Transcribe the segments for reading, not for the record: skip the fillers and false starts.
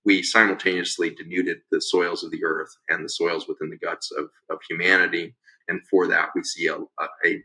we simultaneously denuded the soils of the earth and the soils within the guts of humanity. And for that, we see a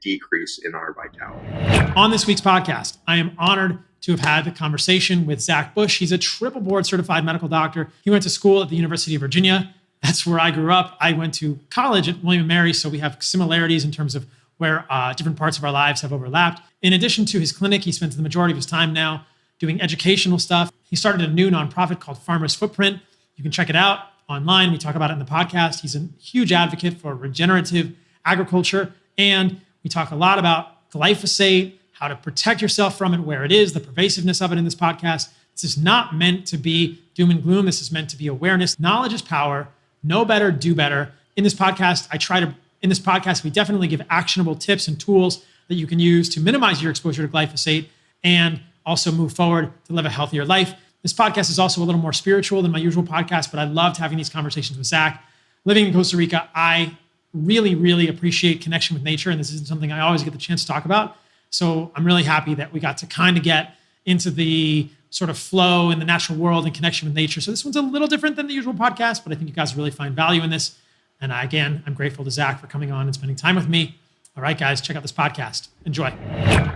decrease in our vitality. On this week's podcast, I am honored to have had the conversation with Zach Bush. He's a triple board certified medical doctor. He went to school at the University of Virginia. That's where I grew up. I went to college at William & Mary, so we have similarities in terms of where different parts of our lives have overlapped. In addition to his clinic, he spends the majority of his time now doing educational stuff. He started a new nonprofit called Farmer's Footprint. You can check it out online. We talk about it in the podcast. He's a huge advocate for regenerative agriculture. And we talk a lot about glyphosate, how to protect yourself from it, where it is, the pervasiveness of it in this podcast. This is not meant to be doom and gloom. This is meant to be awareness. Knowledge is power. Know better, do better. In this podcast, we definitely give actionable tips and tools that you can use to minimize your exposure to glyphosate and also move forward to live a healthier life. This podcast is also a little more spiritual than my usual podcast, but I loved having these conversations with Zach. Living in Costa Rica, I really, really appreciate connection with nature, and this isn't something I always get the chance to talk about. So I'm really happy that we got to kind of get into the sort of flow in the natural world and connection with nature. So this one's a little different than the usual podcast, but I think you guys really find value in this. And again, I'm grateful to Zach for coming on and spending time with me. All right, guys, check out this podcast. Enjoy.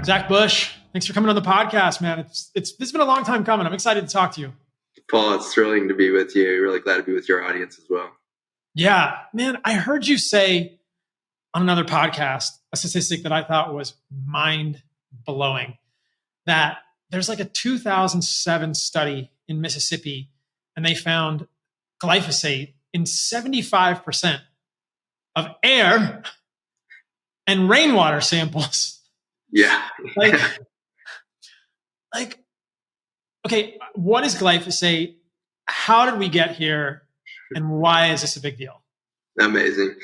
Zach Bush, thanks for coming on the podcast, man. This has been a long time coming. I'm excited to talk to you. Paul, it's thrilling to be with you. Really glad to be with your audience as well. Yeah, man, I heard you say on another podcast a statistic that I thought was mind-blowing, that there's like a 2007 study in Mississippi, and they found glyphosate in 75% of air and rainwater samples. Yeah. Okay, what is glyphosate? How did we get here? And why is this a big deal? Amazing.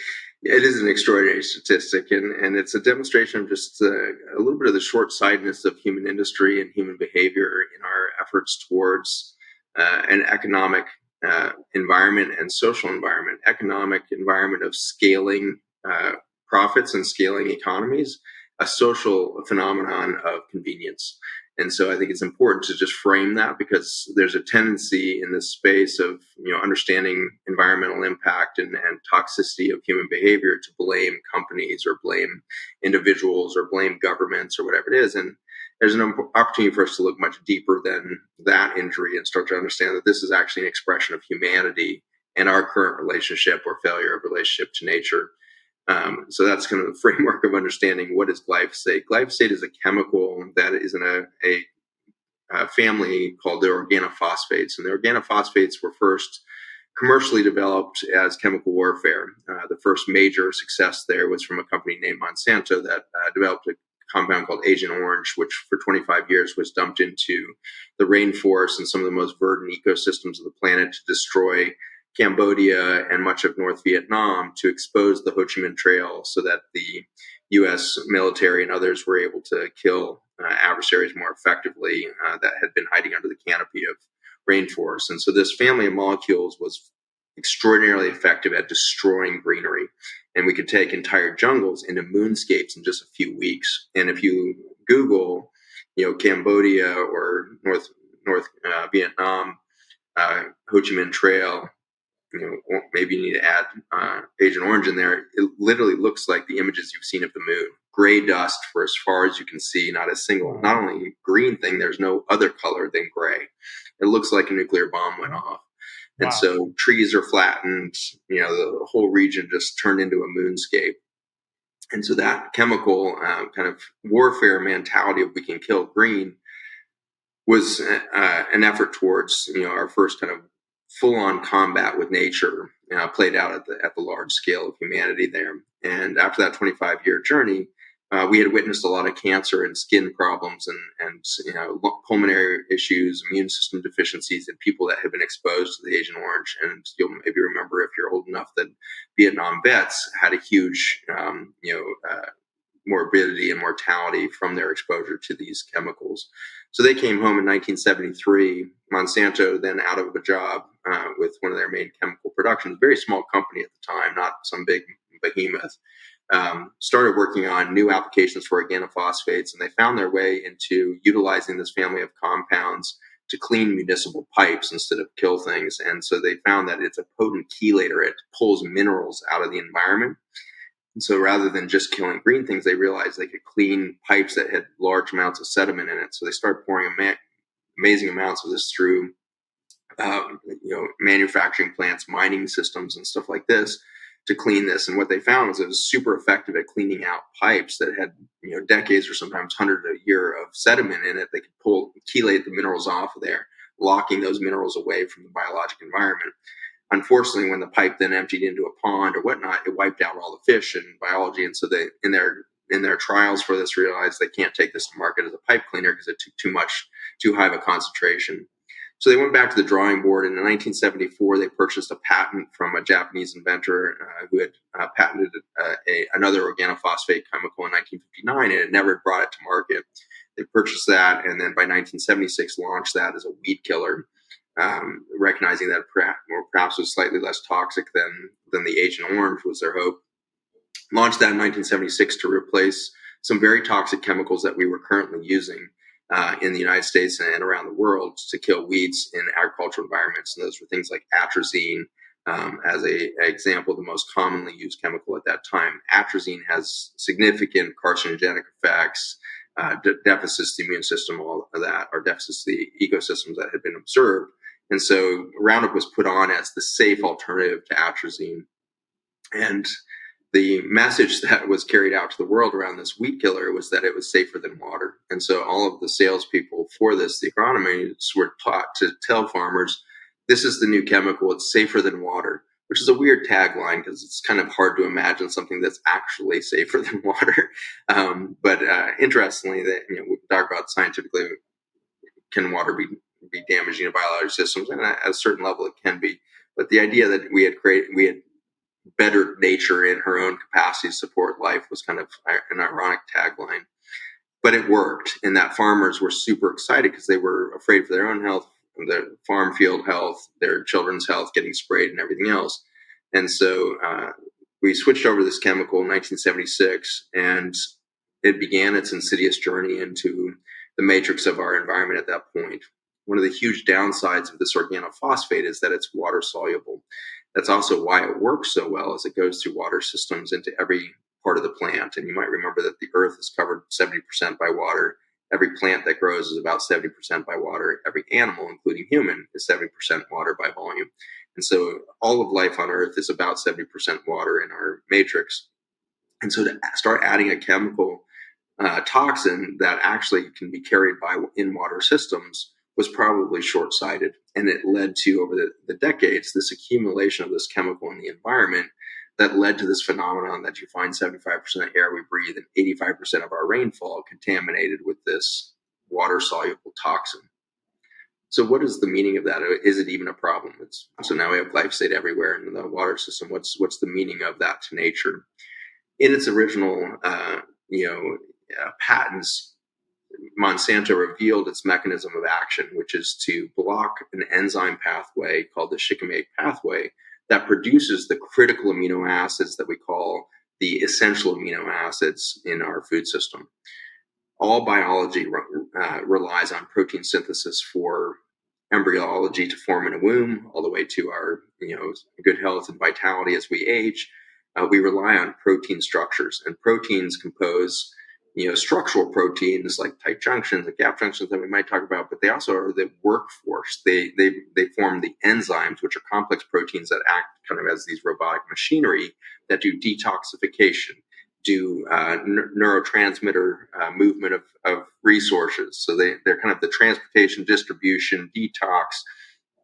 It is an extraordinary statistic, and it's a demonstration of just a little bit of the short-sightedness of human industry and human behavior in our efforts towards an economic environment and social environment. Economic environment of scaling profits and scaling economies, a social phenomenon of convenience. And so I think it's important to just frame that, because there's a tendency in this space of, understanding environmental impact and toxicity of human behavior to blame companies or blame individuals or blame governments or whatever it is. And there's an opportunity for us to look much deeper than that injury and start to understand that this is actually an expression of humanity and our current relationship or failure of relationship to nature. So that's kind of the framework of understanding what is glyphosate. Glyphosate is a chemical that is in a family called the organophosphates. And the organophosphates were first commercially developed as chemical warfare. The first major success there was from a company named Monsanto that developed a compound called Agent Orange, which for 25 years was dumped into the rainforest and some of the most verdant ecosystems of the planet to destroy Cambodia and much of North Vietnam, to expose the Ho Chi Minh Trail so that the U.S. military and others were able to kill adversaries more effectively that had been hiding under the canopy of rainforests. And so this family of molecules was extraordinarily effective at destroying greenery. And we could take entire jungles into moonscapes in just a few weeks. And if you Google, Cambodia or North Vietnam, Ho Chi Minh Trail, maybe you need to add Agent Orange in there. It literally looks like the images you've seen of the moon. Gray dust for as far as you can see, not only green thing, there's no other color than gray. It looks like a nuclear bomb went off. And so trees are flattened, the whole region just turned into a moonscape. And so that chemical kind of warfare mentality of we can kill green was an effort towards, our first kind of full-on combat with nature played out at the large scale of humanity there. And after that 25-year journey, we had witnessed a lot of cancer and skin problems and pulmonary issues, immune system deficiencies in people that had been exposed to the Agent Orange. And you'll maybe remember, if you're old enough, that Vietnam vets had a huge morbidity and mortality from their exposure to these chemicals. So they came home in 1973. Monsanto, then out of a job with one of their main chemical productions, very small company at the time, not some big behemoth, started working on new applications for organophosphates, and they found their way into utilizing this family of compounds to clean municipal pipes instead of kill things. And so they found that it's a potent chelator. It pulls minerals out of the environment. And so rather than just killing green things, they realized they could clean pipes that had large amounts of sediment in it. So they started pouring amazing amounts of this through manufacturing plants, mining systems, and stuff like this to clean this. And what they found was it was super effective at cleaning out pipes that had decades or sometimes hundreds of years of sediment in it. They could chelate the minerals off of there, locking those minerals away from the biologic environment. Unfortunately, when the pipe then emptied into a pond or whatnot, it wiped out all the fish and biology. And so they, in their trials for this, realized they can't take this to market as a pipe cleaner because it took too high of a concentration. So they went back to the drawing board. And in 1974, they purchased a patent from a Japanese inventor who had patented another organophosphate chemical in 1959 and had never brought it to market. They purchased that, and then by 1976 launched that as a weed killer, recognizing that perhaps was slightly less toxic than the Agent Orange was their hope. Launched that in 1976 to replace some very toxic chemicals that we were currently using in the United States and around the world to kill weeds in agricultural environments. And those were things like atrazine, as an example, the most commonly used chemical at that time. Atrazine has significant carcinogenic effects, deficits to the immune system, all of that, or deficits to the ecosystems that had been observed. And so Roundup was put on as the safe alternative to atrazine. And the message that was carried out to the world around this weed killer was that it was safer than water. And so all of the salespeople for this, the agronomists, were taught to tell farmers, this is the new chemical, it's safer than water, which is a weird tagline because it's kind of hard to imagine something that's actually safer than water. But interestingly, that we talk about scientifically, can water be damaging to biological systems? And at a certain level, it can be. But the idea that we had bettered nature in her own capacity to support life was kind of an ironic tagline. But it worked, and that farmers were super excited because they were afraid for their own health, their farm field health, their children's health, getting sprayed and everything else. And so we switched over to this chemical in 1976, and it began its insidious journey into the matrix of our environment at that point. One of the huge downsides of this organophosphate is that it's water soluble. That's also why it works so well, as it goes through water systems into every part of the plant. And you might remember that the earth is covered 70% by water. Every plant that grows is about 70% by water. Every animal, including human, is 70% water by volume. And so all of life on earth is about 70% water in our matrix. And so to start adding a chemical toxin that actually can be carried in water systems was probably short-sighted. And it led to, over the decades, this accumulation of this chemical in the environment that led to this phenomenon that you find 75% of air we breathe and 85% of our rainfall contaminated with this water-soluble toxin. So what is the meaning of that? Is it even a problem? So now we have glyphosate everywhere in the water system. What's the meaning of that to nature? In its original patents, Monsanto revealed its mechanism of action, which is to block an enzyme pathway called the shikimate pathway that produces the critical amino acids that we call the essential amino acids in our food system. All biology relies on protein synthesis for embryology to form in a womb, all the way to our good health and vitality as we age. We rely on protein structures, and proteins compose structural proteins like tight junctions and gap junctions that we might talk about, but they also are the workforce. They form the enzymes, which are complex proteins that act kind of as these robotic machinery that do detoxification, do neurotransmitter movement of resources. So they're kind of the transportation, distribution, detox,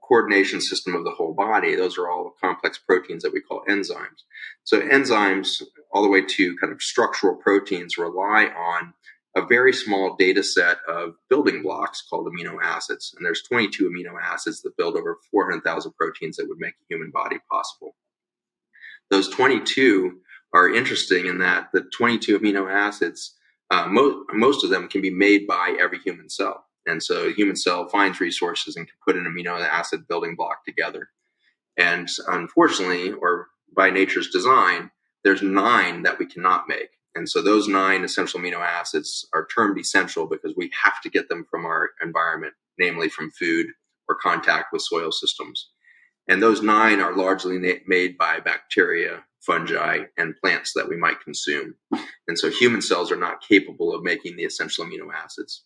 coordination system of the whole body. Those are all complex proteins that we call enzymes. So enzymes, all the way to kind of structural proteins, rely on a very small data set of building blocks called amino acids. And there's 22 amino acids that build over 400,000 proteins that would make a human body possible. Those 22 are interesting in that the 22 amino acids, most of them can be made by every human cell. And so a human cell finds resources and can put an amino acid building block together. And unfortunately, or by nature's design, there's 9 that we cannot make. And so those 9 essential amino acids are termed essential because we have to get them from our environment. namely from food or contact with soil systems. And those 9 are largely made by bacteria, fungi, and plants that we might consume. And so human cells are not capable of making the essential amino acids.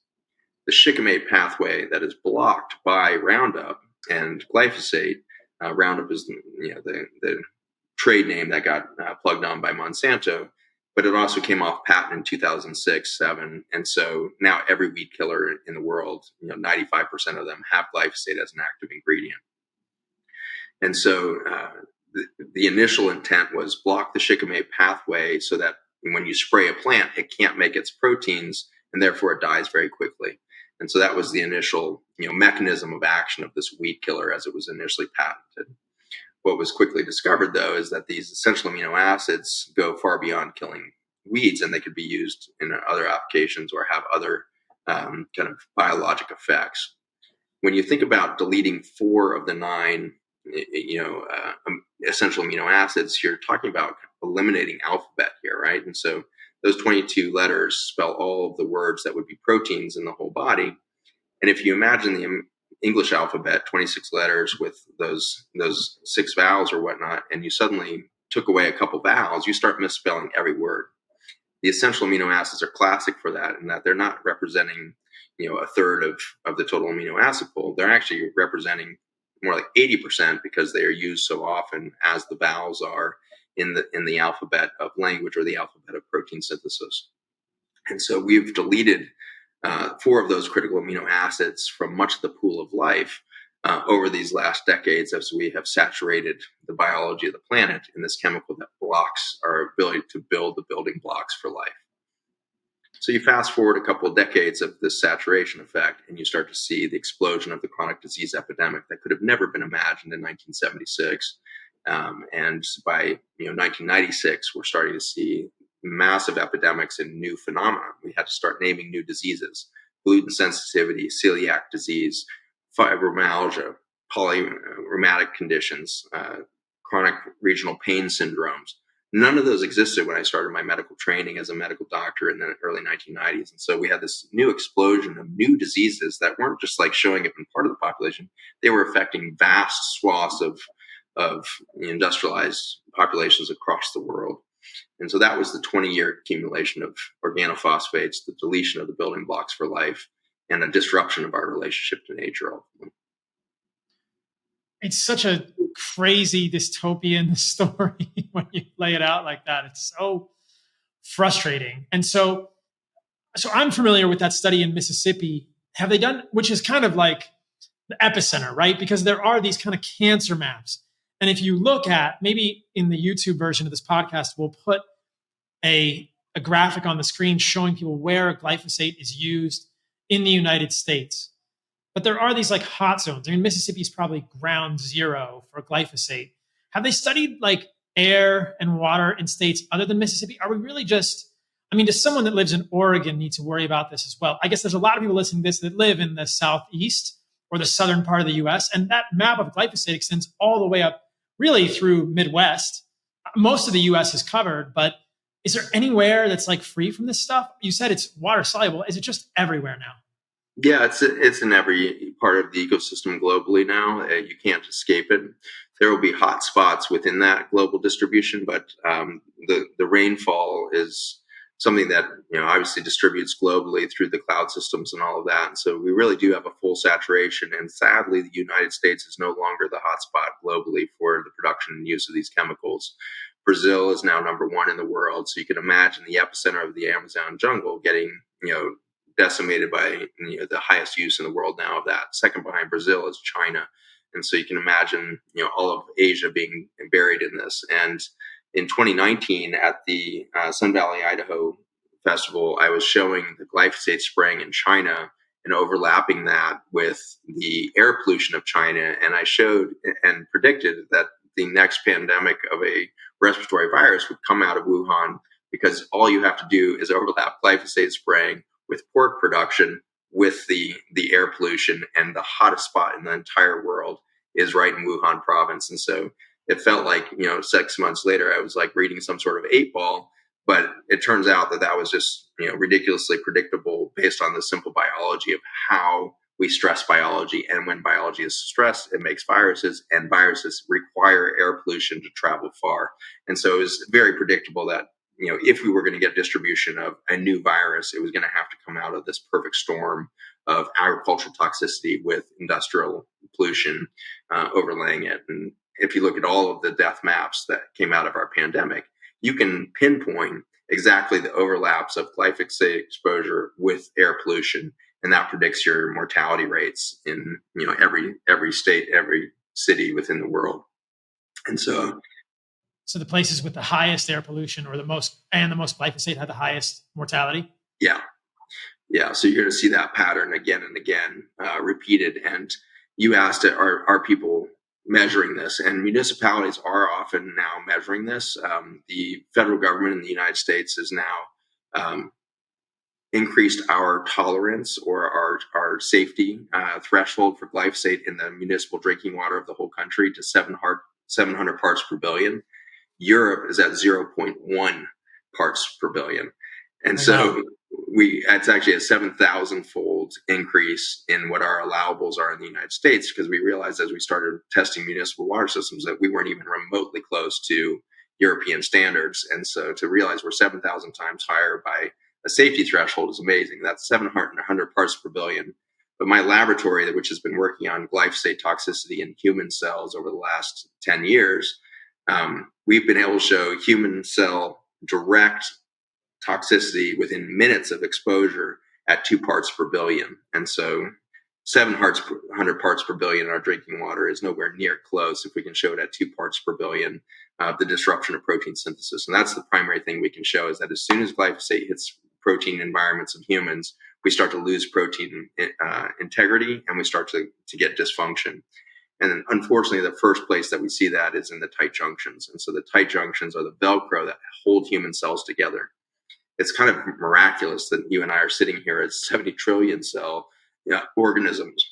The shikimate pathway that is blocked by Roundup and glyphosate, Roundup is the trade name that got plugged on by Monsanto, but it also came off patent in 2006-7. And so now every weed killer in the world, 95% of them have glyphosate as an active ingredient. And so the initial intent was block the shikimate pathway so that when you spray a plant, it can't make its proteins, and therefore it dies very quickly. And so that was the initial mechanism of action of this weed killer as it was initially patented. What was quickly discovered, though, is that these essential amino acids go far beyond killing weeds, and they could be used in other applications or have other kind of biologic effects. When you think about deleting 4 of the 9 essential amino acids, you're talking about eliminating alphabet here, right? And so those 22 letters spell all of the words that would be proteins in the whole body. And if you imagine the English alphabet, 26 letters with those 6 vowels or whatnot, and you suddenly took away a couple vowels, you start misspelling every word. The essential amino acids are classic for that, in that they're not representing a third of the total amino acid pool. They're actually representing more like 80% because they are used so often as the vowels are in the alphabet of language or the alphabet of protein synthesis. And so we've deleted 4 of those critical amino acids from much of the pool of life over these last decades, as we have saturated the biology of the planet in this chemical that blocks our ability to build the building blocks for life. So you fast forward a couple of decades of this saturation effect, and you start to see the explosion of the chronic disease epidemic that could have never been imagined in 1976. And by 1996, we're starting to see massive epidemics and new phenomena. We had to start naming new diseases: gluten sensitivity, celiac disease, fibromyalgia, polyrheumatic conditions, chronic regional pain syndromes. None of those existed when I started my medical training as a medical doctor in the early 1990s. And so we had this new explosion of new diseases that weren't just like showing up in part of the population. They were affecting vast swaths of industrialized populations across the world. And so that was the 20-year accumulation of organophosphates, the deletion of the building blocks for life, and a disruption of our relationship to nature ultimately. It's such a crazy dystopian story when you lay it out like that. It's so frustrating. And so I'm familiar with that study in Mississippi. Have they done, which is kind of like the epicenter, right? Because there are these kind of cancer maps. And if you look at, maybe in the YouTube version of this podcast, we'll put a graphic on the screen showing people where glyphosate is used in the United States. But there are these like hot zones. I mean, Mississippi is probably ground zero for glyphosate. Have they studied like air and water in states other than Mississippi? Are we really just, does someone that lives in Oregon need to worry about this as well? I guess there's a lot of people listening to this that live in the Southeast or the southern part of the US. And that map of glyphosate extends all the way up really through Midwest. Most of the US is covered, but is there anywhere that's like free from this stuff? You said it's water soluble. Is it just everywhere now? Yeah, it's in every part of the ecosystem globally now. You can't escape it. There will be hot spots within that global distribution, but the rainfall is something that obviously distributes globally through the cloud systems and all of that. And so we really do have a full saturation. And sadly, the United States is no longer the hotspot globally for the production and use of these chemicals. Brazil is now number 1 in the world. So you can imagine the epicenter of the Amazon jungle getting decimated by the highest use in the world now of that. Second behind Brazil is China. And so you can imagine all of Asia being buried in this. And in 2019 at the Sun Valley, Idaho festival, I was showing the glyphosate spraying in China and overlapping that with the air pollution of China. And I showed and predicted that the next pandemic of a respiratory virus would come out of Wuhan, because all you have to do is overlap glyphosate spraying with pork production with the air pollution, and the hottest spot in the entire world is right in Wuhan province. And so it felt like 6 months later I was like reading some sort of 8-ball, but it turns out that was just ridiculously predictable based on the simple biology of how we stress biology. And when biology is stressed, it makes viruses, and viruses require air pollution to travel far. And so it was very predictable that, if we were going to get distribution of a new virus, it was going to have to come out of this perfect storm of agricultural toxicity with industrial pollution overlaying it. And if you look at all of the death maps that came out of our pandemic, you can pinpoint exactly the overlaps of glyphosate exposure with air pollution, and that predicts your mortality rates in every state, every city within the world. And so the places with the highest air pollution or the most glyphosate had the highest mortality. Yeah. So you're going to see that pattern again and again repeated. And you asked, are people measuring this? And municipalities are often now measuring this. The federal government in the United States has now increased our tolerance or our safety threshold for glyphosate in the municipal drinking water of the whole country to 700 parts per billion. Europe is at 0.1 parts per billion. And so it's actually a 7,000-fold increase in what our allowables are in the United States, because we realized as we started testing municipal water systems that we weren't even remotely close to European standards. And so to realize we're 7,000 times higher by a safety threshold is amazing. That's 700 parts per billion. But my laboratory, which has been working on glyphosate toxicity in human cells over the last 10 years, we've been able to show human cell direct toxicity within minutes of exposure at 2 parts per billion. And so 700 parts per billion in our drinking water is nowhere near close if we can show it at 2 parts per billion, the disruption of protein synthesis. And that's the primary thing we can show, is that as soon as glyphosate hits protein environments of humans, we start to lose protein integrity, and we start to get dysfunction. And then, unfortunately, the first place that we see that is in the tight junctions. And so the tight junctions are the Velcro that hold human cells together. It's kind of miraculous that you and I are sitting here as 70 trillion cell organisms.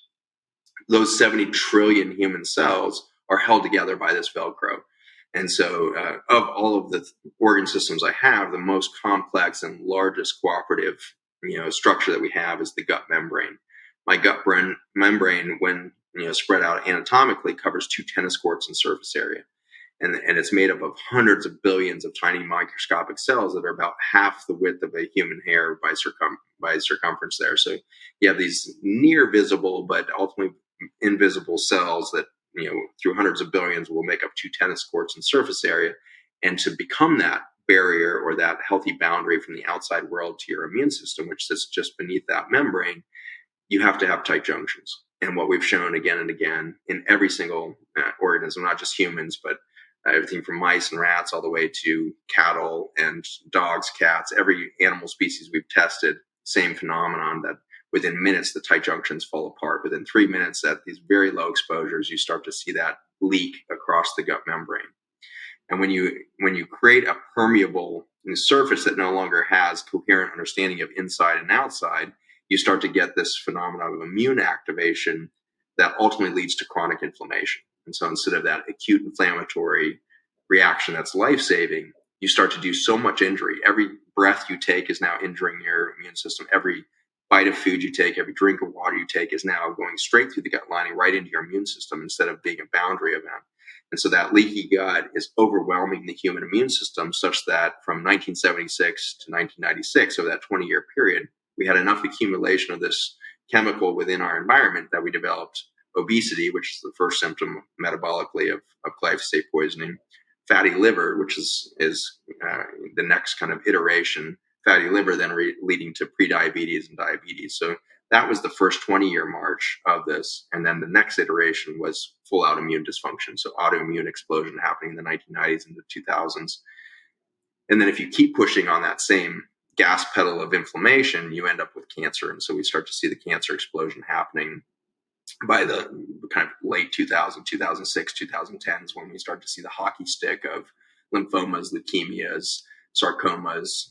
Those 70 trillion human cells are held together by this Velcro. And so of all of the organ systems I have, the most complex and largest cooperative structure that we have is the gut membrane. My gut membrane, when spread out anatomically, covers 2 tennis courts in surface area. And it's made up of hundreds of billions of tiny microscopic cells that are about half the width of a human hair by circumference there. So you have these near visible but ultimately invisible cells that, through hundreds of billions will make up 2 tennis courts in surface area. And to become that barrier or that healthy boundary from the outside world to your immune system, which sits just beneath that membrane, you have to have tight junctions. And what we've shown again and again in every single organism, not just humans, but everything from mice and rats all the way to cattle and dogs, cats, every animal species we've tested, same phenomenon, that within minutes, the tight junctions fall apart. Within 3 minutes, at these very low exposures, you start to see that leak across the gut membrane. And when you create a permeable surface that no longer has coherent understanding of inside and outside, you start to get this phenomenon of immune activation that ultimately leads to chronic inflammation. And so instead of that acute inflammatory reaction that's life-saving, you start to do so much injury. Every breath you take is now injuring your immune system. Every bite of food you take, every drink of water you take is now going straight through the gut lining right into your immune system instead of being a boundary event. And so that leaky gut is overwhelming the human immune system, such that from 1976 to 1996, over that 20-year period, we had enough accumulation of this chemical within our environment that we developed obesity, which is the first symptom metabolically of glyphosate poisoning, fatty liver, which is the next kind of iteration, fatty liver then leading to prediabetes and diabetes. So that was the first 20-year march of this. And then the next iteration was full autoimmune dysfunction. So autoimmune explosion happening in the 1990s into 2000s. And then if you keep pushing on that same gas pedal of inflammation, you end up with cancer. And so we start to see the cancer explosion happening by the kind of late 2000, 2006, 2010s, when we start to see the hockey stick of lymphomas, leukemias, sarcomas,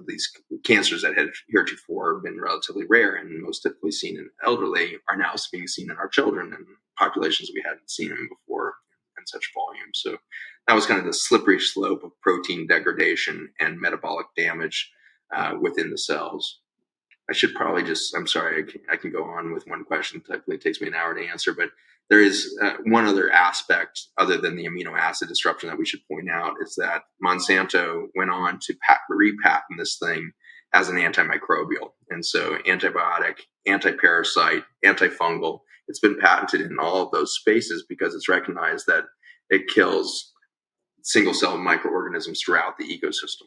these cancers that had heretofore been relatively rare and most typically seen in elderly are now being seen in our children and populations we hadn't seen them before in such volume. So that was kind of the slippery slope of protein degradation and metabolic damage within the cells. I should probably I'm sorry, I can go on with one question. Typically, it takes me an hour to answer, but there is one other aspect other than the amino acid disruption that we should point out is that Monsanto went on to repatent this thing as an antimicrobial. And so antibiotic, anti-parasite, antifungal, it's been patented in all of those spaces because it's recognized that it kills single cell microorganisms throughout the ecosystem.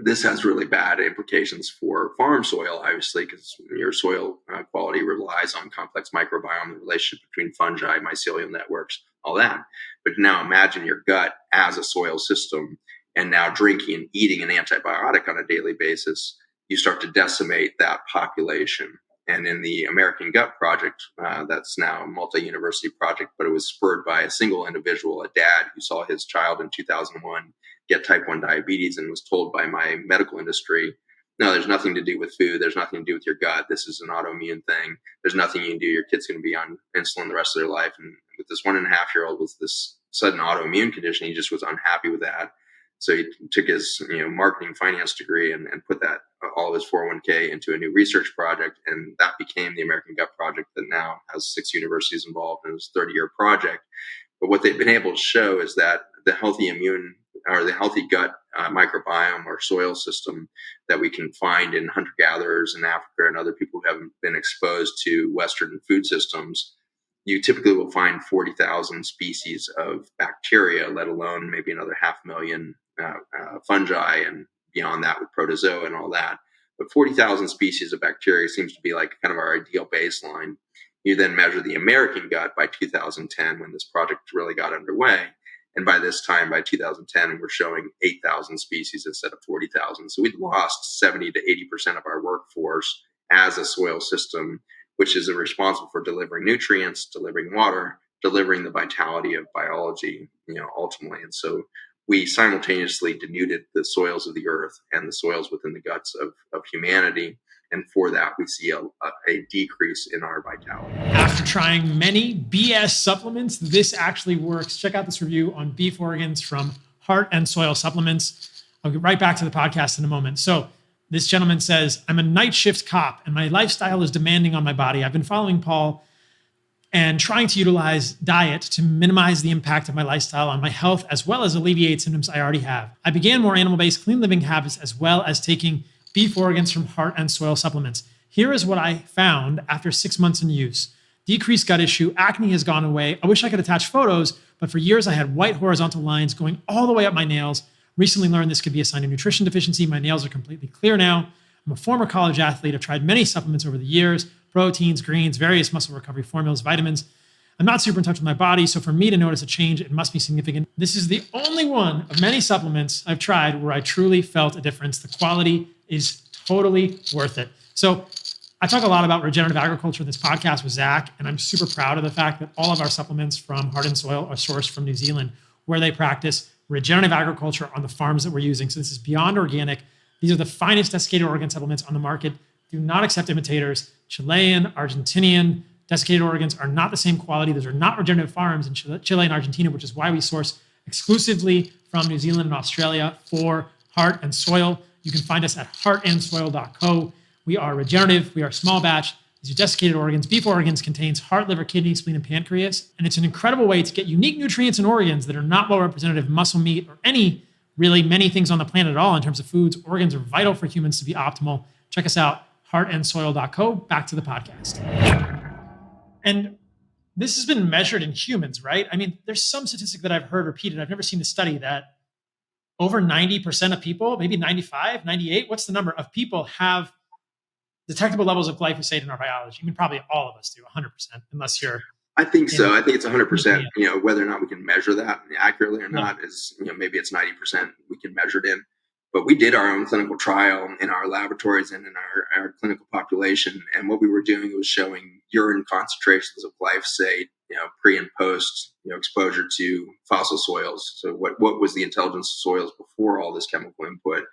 This has really bad implications for farm soil, obviously, because your soil quality relies on complex microbiome, the relationship between fungi, mycelial networks, all that. But now imagine your gut as a soil system, and now drinking and eating an antibiotic on a daily basis, you start to decimate that population. And in the American Gut Project, that's now a multi-university project, but it was spurred by a single individual, a dad who saw his child in 2001 get type 1 diabetes and was told by my medical industry, no, there's nothing to do with food. There's nothing to do with your gut. This is an autoimmune thing. There's nothing you can do. Your kid's going to be on insulin the rest of their life. And with this 1.5-year-old with this sudden autoimmune condition, he just was unhappy with that. So he took his marketing finance degree and put that all of his 401k into a new research project. And that became the American Gut Project that now has 6 universities involved in this 30-year project. But what they've been able to show is that the healthy immune or the healthy gut microbiome or soil system that we can find in hunter-gatherers in Africa and other people who haven't been exposed to Western food systems, you typically will find 40,000 species of bacteria, let alone maybe another 500,000 fungi, and beyond that with protozoa and all that. But 40,000 species of bacteria seems to be like kind of our ideal baseline. You then measure the American gut by 2010 when this project really got underway. And by this time, by 2010, we're showing 8,000 species instead of 40,000. So we'd lost 70 to 80% of our workforce as a soil system, which is responsible for delivering nutrients, delivering water, delivering the vitality of biology, ultimately. And so we simultaneously denuded the soils of the earth and the soils within the guts of humanity. And for that, we see a decrease in our vitality. After trying many BS supplements, this actually works. Check out this review on beef organs from Heart and Soil Supplements. I'll get right back to the podcast in a moment. So this gentleman says, I'm a night shift cop and my lifestyle is demanding on my body. I've been following Paul and trying to utilize diet to minimize the impact of my lifestyle on my health, as well as alleviate symptoms I already have. I began more animal-based clean living habits, as well as taking beef organs from Heart and Soil Supplements. Here is what I found after 6 months in use. Decreased gut issue, acne has gone away. I wish I could attach photos, but for years I had white horizontal lines going all the way up my nails. Recently learned this could be a sign of nutrition deficiency. My nails are completely clear now. I'm a former college athlete. I've tried many supplements over the years, proteins, greens, various muscle recovery formulas, vitamins. I'm not super in touch with my body, so for me to notice a change, it must be significant. This is the only one of many supplements I've tried where I truly felt a difference. The quality is totally worth it. So I talk a lot about regenerative agriculture in this podcast with Zach, and I'm super proud of the fact that all of our supplements from Heart and Soil are sourced from New Zealand, where they practice regenerative agriculture on the farms that we're using. So this is beyond organic. These are the finest desiccated organ supplements on the market. Do not accept imitators. Chilean, Argentinian, desiccated organs are not the same quality. Those are not regenerative farms in Chile and Argentina, which is why we source exclusively from New Zealand and Australia for Heart and Soil. You can find us at heartandsoil.co. We are regenerative. We are small batch. These are desiccated organs. Beef organs contains heart, liver, kidney, spleen, and pancreas. And it's an incredible way to get unique nutrients and organs that are not well representative of muscle, meat, or many things on the planet at all in terms of foods. Organs are vital for humans to be optimal. Check us out, heartandsoil.co. Back to the podcast. And this has been measured in humans, right? I mean, there's some statistic that I've heard repeated. I've never seen the study that over 90% of people, maybe 95, 98, what's the number of people have detectable levels of glyphosate in our biology? I mean, probably all of us do, 100%, unless you're... I think so. I think it's 100%. Whether or not we can measure that accurately or not is, maybe it's 90% we can measure it in. But we did our own clinical trial in our laboratories and in our clinical population. And what we were doing was showing urine concentrations of glyphosate, pre and post, exposure to fossil soils. So what was the intelligence of soils before all this chemical input?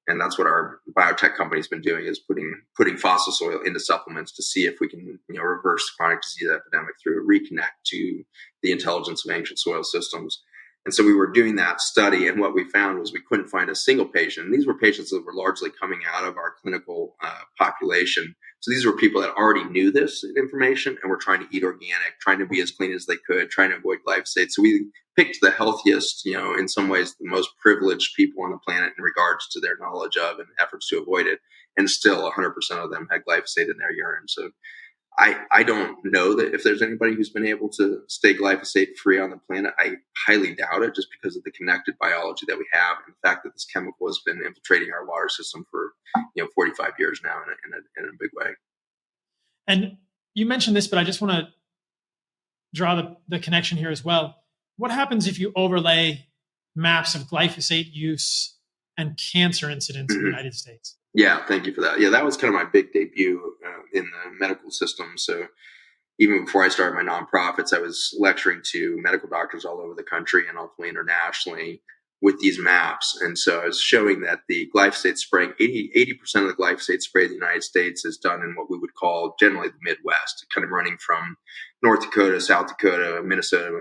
And that's what our biotech company's been doing, is putting fossil soil into supplements to see if we can, reverse chronic disease epidemic through a reconnect to the intelligence of ancient soil systems. And so we were doing that study, and what we found was we couldn't find a single patient. And these were patients that were largely coming out of our clinical population. So these were people that already knew this information and were trying to eat organic, trying to be as clean as they could, trying to avoid glyphosate. So we picked the healthiest, in some ways, the most privileged people on the planet in regards to their knowledge of and efforts to avoid it. And still 100% of them had glyphosate in their urine. So I don't know that if there's anybody who's been able to stay glyphosate free on the planet. I highly doubt it, just because of the connected biology that we have and the fact that this chemical has been infiltrating our water system for 45 years now in a big way. And you mentioned this, but I just want to draw the connection here as well. What happens if you overlay maps of glyphosate use and cancer incidents in the United States? Yeah, thank you for that. Yeah, that was kind of my big debut in the medical system. So even before I started my nonprofits, I was lecturing to medical doctors all over the country and ultimately internationally with these maps. And so I was showing that the glyphosate spraying, 80% of the glyphosate spray in the United States is done in what we would call generally the Midwest, kind of running from North Dakota, South Dakota, Minnesota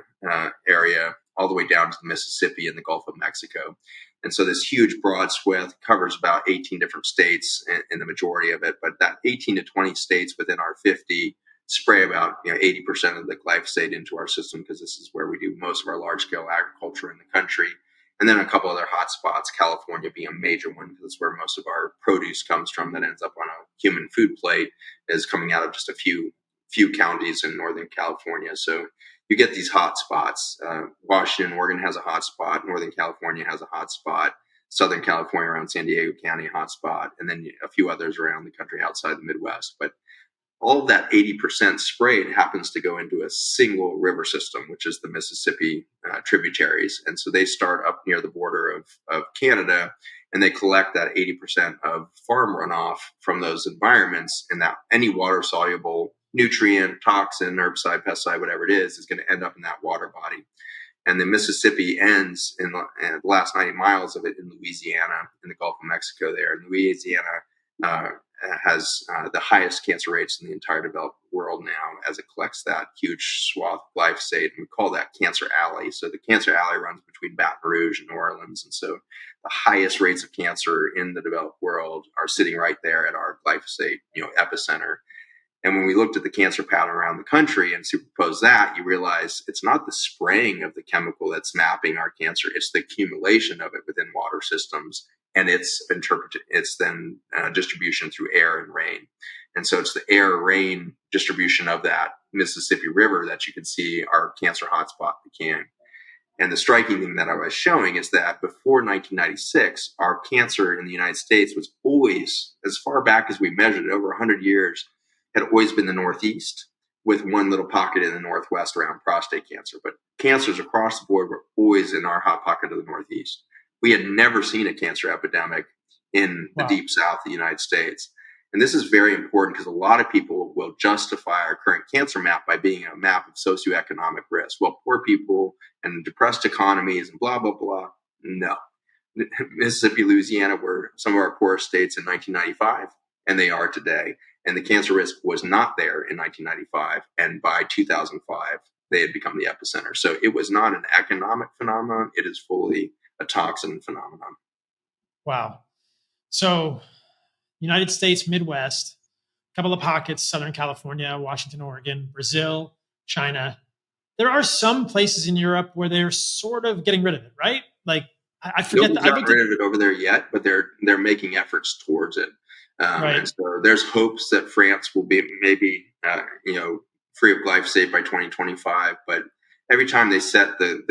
area, all the way down to the Mississippi and the Gulf of Mexico. And so this huge broad swathe covers about 18 different states in the majority of it. But that 18 to 20 states within our 50 spray about 80% of the glyphosate into our system, because this is where we do most of our large-scale agriculture in the country. And then a couple other hot spots, California being a major one, because it's where most of our produce comes from that ends up on a human food plate, is coming out of just a few counties in Northern California. So you get these hot spots. Washington, Oregon has a hot spot. Northern California has a hot spot. Southern California around San Diego County, a hot spot. And then a few others around the country outside the Midwest. But all of that 80% sprayed happens to go into a single river system, which is the Mississippi tributaries. And so they start up near the border of Canada, and they collect that 80% of farm runoff from those environments, and that any water-soluble nutrient, toxin, herbicide, pesticide, whatever it is going to end up in that water body. And the Mississippi ends in the last 90 miles of it in Louisiana, in the Gulf of Mexico there. And Louisiana has the highest cancer rates in the entire developed world now, as it collects that huge swath of glyphosate. And we call that Cancer Alley. So the Cancer Alley runs between Baton Rouge and New Orleans. And so the highest rates of cancer in the developed world are sitting right there at our glyphosate, epicenter. And when we looked at the cancer pattern around the country and superposed that, you realize it's not the spraying of the chemical that's mapping our cancer. It's the accumulation of it within water systems, and it's then distribution through air and rain. And so it's the air-rain distribution of that Mississippi River that you can see our cancer hotspot became. And the striking thing that I was showing is that before 1996, our cancer in the United States was always, as far back as we measured it, over 100 years, had always been the Northeast, with one little pocket in the Northwest around prostate cancer. But cancers across the board were always in our hot pocket of the Northeast. We had never seen a cancer epidemic in the deep South of the United States. And this is very important, because a lot of people will justify our current cancer map by being a map of socioeconomic risk. Well, poor people and depressed economies and blah, blah, blah. No. Mississippi, Louisiana were some of our poorest states in 1995, and they are today. And the cancer risk was not there in 1995. And by 2005, they had become the epicenter. So it was not an economic phenomenon. It is fully a toxin phenomenon. Wow. So United States, Midwest, a couple of pockets, Southern California, Washington, Oregon, Brazil, China. There are some places in Europe where they're sort of getting rid of it, right? Like, I forget that. Nobody's got rid of it over there yet, but they're making efforts towards it. Right. And so there's hopes that France will be maybe, free of glyphosate by 2025. But every time they set the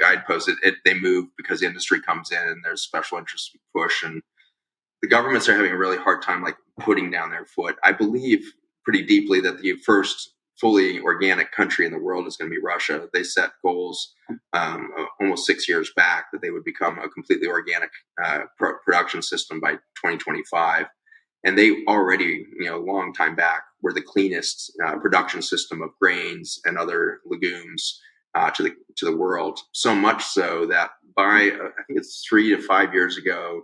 guideposts, they move, because the industry comes in and there's special interest push, and the governments are having a really hard time putting down their foot. I believe pretty deeply that the first fully organic country in the world is going to be Russia. They set goals almost 6 years back that they would become a completely organic production system by 2025. And they already, a long time back, were the cleanest production system of grains and other legumes to the world. So much so that by, I think it's 3 to 5 years ago,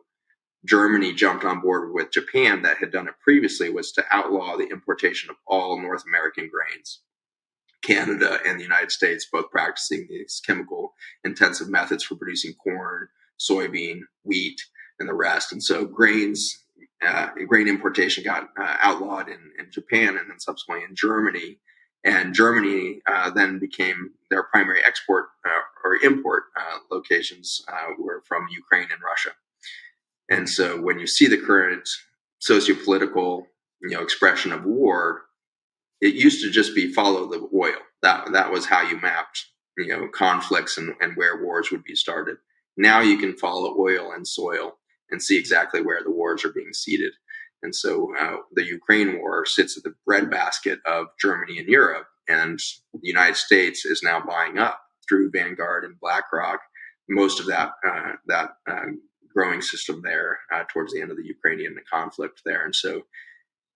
Germany jumped on board with Japan, that had done it previously, was to outlaw the importation of all North American grains. Canada and the United States, both practicing these chemical intensive methods for producing corn, soybean, wheat, and the rest. And so grain importation got outlawed in Japan and then subsequently in Germany. And Germany then became their primary export or import locations were from Ukraine and Russia. And so when you see the current sociopolitical, expression of war, it used to just be follow the oil. That was how you mapped, conflicts and where wars would be started. Now you can follow oil and soil and see exactly where the wars are being seeded. And so the Ukraine war sits at the breadbasket of Germany and Europe, and the United States is now buying up through Vanguard and BlackRock most of that growing system there towards the end of the Ukrainian conflict there. And so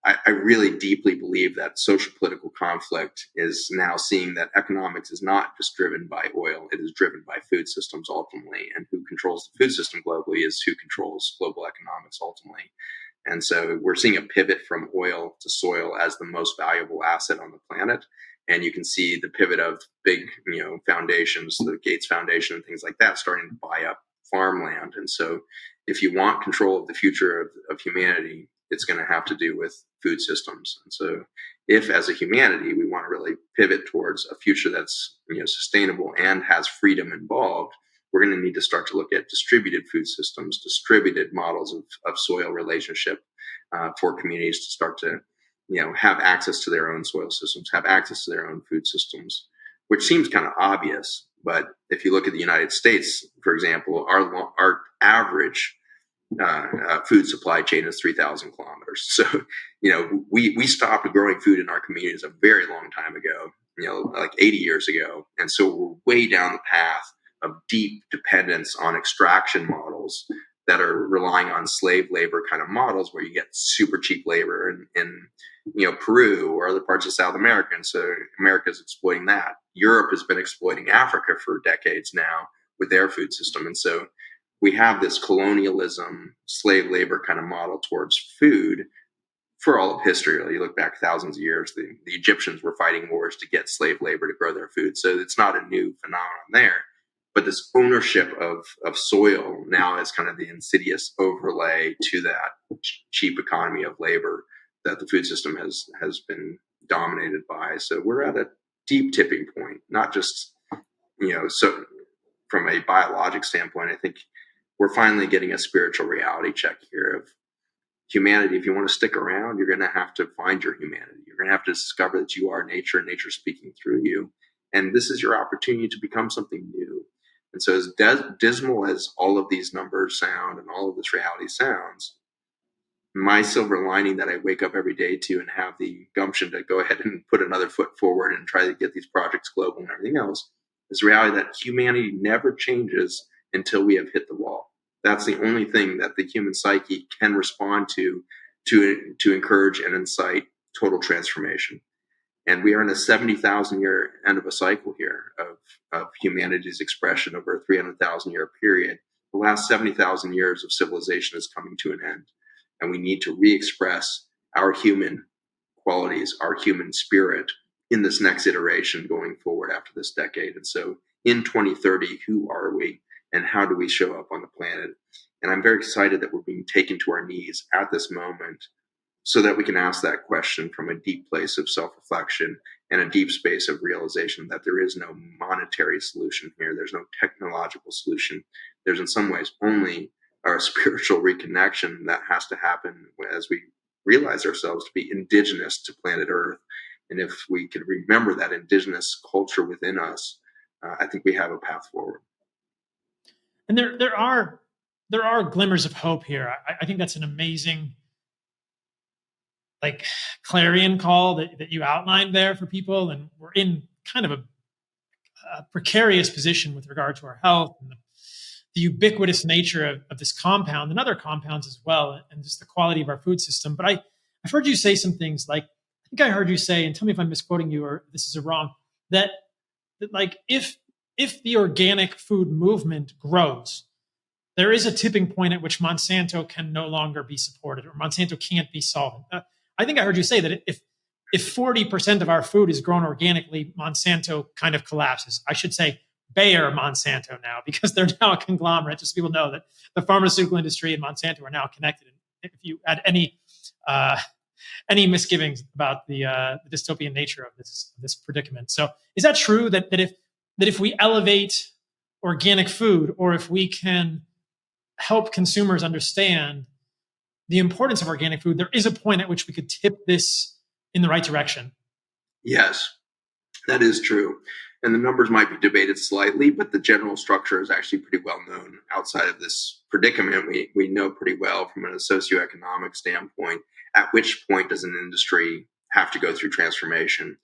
I really deeply believe that social political conflict is now seeing that economics is not just driven by oil, it is driven by food systems ultimately. And who controls the food system globally is who controls global economics ultimately. And so we're seeing a pivot from oil to soil as the most valuable asset on the planet. And you can see the pivot of big, foundations, the Gates Foundation and things like that, starting to buy up farmland. And so if you want control of the future of humanity, it's going to have to do with food systems. And so if as a humanity, we want to really pivot towards a future that's sustainable and has freedom involved, we're going to need to start to look at distributed food systems, distributed models of soil relationship for communities to start to have access to their own soil systems, have access to their own food systems, which seems kind of obvious. But if you look at the United States, for example, our average food supply chain is 3,000 kilometers. So, we stopped growing food in our communities a very long time ago, like 80 years ago. And so we're way down the path of deep dependence on extraction models that are relying on slave labor kind of models where you get super cheap labor in Peru or other parts of South America. And so America's exploiting that. Europe has been exploiting Africa for decades now with their food system. And so we have this colonialism, slave labor kind of model towards food for all of history. You look back thousands of years, the Egyptians were fighting wars to get slave labor to grow their food. So it's not a new phenomenon there. But this ownership of soil now is kind of the insidious overlay to that cheap economy of labor that the food system has been dominated by. So we're at a deep tipping point, not just, so from a biologic standpoint, I think we're finally getting a spiritual reality check here of humanity. If you want to stick around, you're going to have to find your humanity. You're going to have to discover that you are nature and nature speaking through you. And this is your opportunity to become something new. And so as dismal as all of these numbers sound and all of this reality sounds, my silver lining that I wake up every day to and have the gumption to go ahead and put another foot forward and try to get these projects global and everything else is the reality that humanity never changes until we have hit the wall. That's the only thing that the human psyche can respond to encourage and incite total transformation. And we are in a 70,000 year end of a cycle here of humanity's expression over a 300,000 year period. The last 70,000 years of civilization is coming to an end. And we need to re-express our human qualities, our human spirit in this next iteration going forward after this decade. And so in 2030, who are we and how do we show up on the planet? And I'm very excited that we're being taken to our knees at this moment so that we can ask that question from a deep place of self-reflection and a deep space of realization that there is no monetary solution here. There's no technological solution. There's in some ways only our spiritual reconnection that has to happen as we realize ourselves to be indigenous to planet Earth. And if we could remember that indigenous culture within us, I think we have a path forward. And there are glimmers of hope here. I think that's an amazing clarion call that you outlined there for people. And we're in kind of a precarious position with regard to our health and the ubiquitous nature of this compound and other compounds as well, and just the quality of our food system. But I've heard you say some things I think I heard you say, and tell me if I'm misquoting you or this is wrong, that if the organic food movement grows, there is a tipping point at which Monsanto can no longer be supported or Monsanto can't be solvent. I think I heard you say that if 40% of our food is grown organically, Monsanto kind of collapses. I should say Bayer Monsanto now, because they're now a conglomerate. Just so people know that the pharmaceutical industry and Monsanto are now connected. If you had any misgivings about the dystopian nature of this predicament. So is that true that if we elevate organic food, or if we can help consumers understand the importance of organic food, there is a point at which we could tip this in the right direction? Yes, that is true. And the numbers might be debated slightly, but the general structure is actually pretty well known outside of this predicament. We know pretty well from a socioeconomic standpoint at which point does an industry have to go through transformation,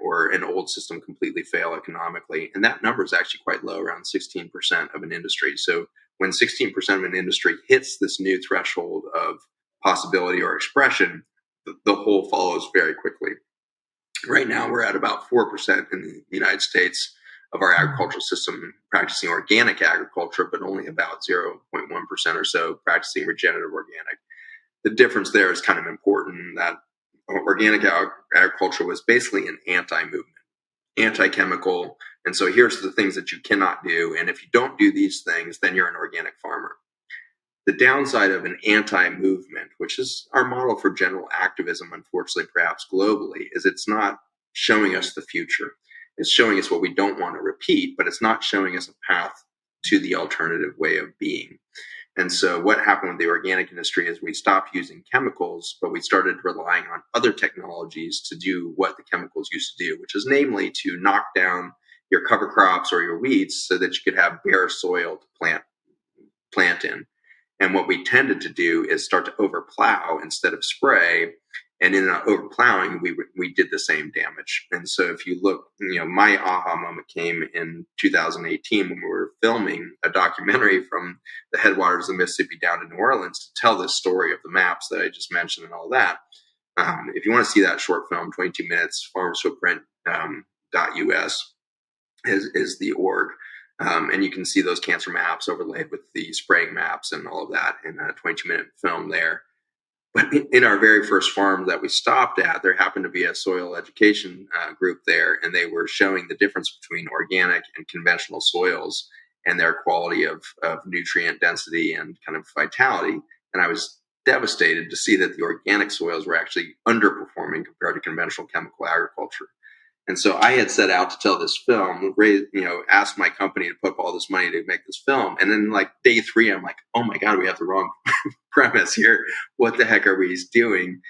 or an old system completely fail economically. And that number is actually quite low, around 16% of an industry. So when 16% of an industry hits this new threshold of possibility or expression, the whole follows very quickly. Right now, we're at about 4% in the United States of our agricultural system practicing organic agriculture, but only about 0.1% or so practicing regenerative organic. The difference there is kind of important, that organic agriculture was basically an anti-movement, anti-chemical. And so here's the things that you cannot do. And if you don't do these things, then you're an organic farmer. The downside of an anti-movement, which is our model for general activism, unfortunately, perhaps globally, is it's not showing us the future. It's showing us what we don't want to repeat, but it's not showing us a path to the alternative way of being. And so what happened with the organic industry is we stopped using chemicals, but we started relying on other technologies to do what the chemicals used to do, which is namely to knock down your cover crops or your weeds so that you could have bare soil to plant in. And what we tended to do is start to overplow instead of spray. And in overplowing, we did the same damage. And so if you look, my aha moment came in 2018 when we were filming a documentary from the headwaters of the Mississippi down to New Orleans to tell this story of the maps that I just mentioned and all that. If you want to see that short film, 22 minutes, farmersfootprint.us is the org. And you can see those cancer maps overlaid with the spraying maps and all of that in a 22-minute film there. But in our very first farm that we stopped at, there happened to be a soil education group there, and they were showing the difference between organic and conventional soils and their quality of nutrient density and kind of vitality. And I was devastated to see that the organic soils were actually underperforming compared to conventional chemical agriculture. And so I had set out to tell this film, asked my company to put up all this money to make this film. And then like day 3, I'm like, oh my God, we have the wrong premise here. What the heck are we doing?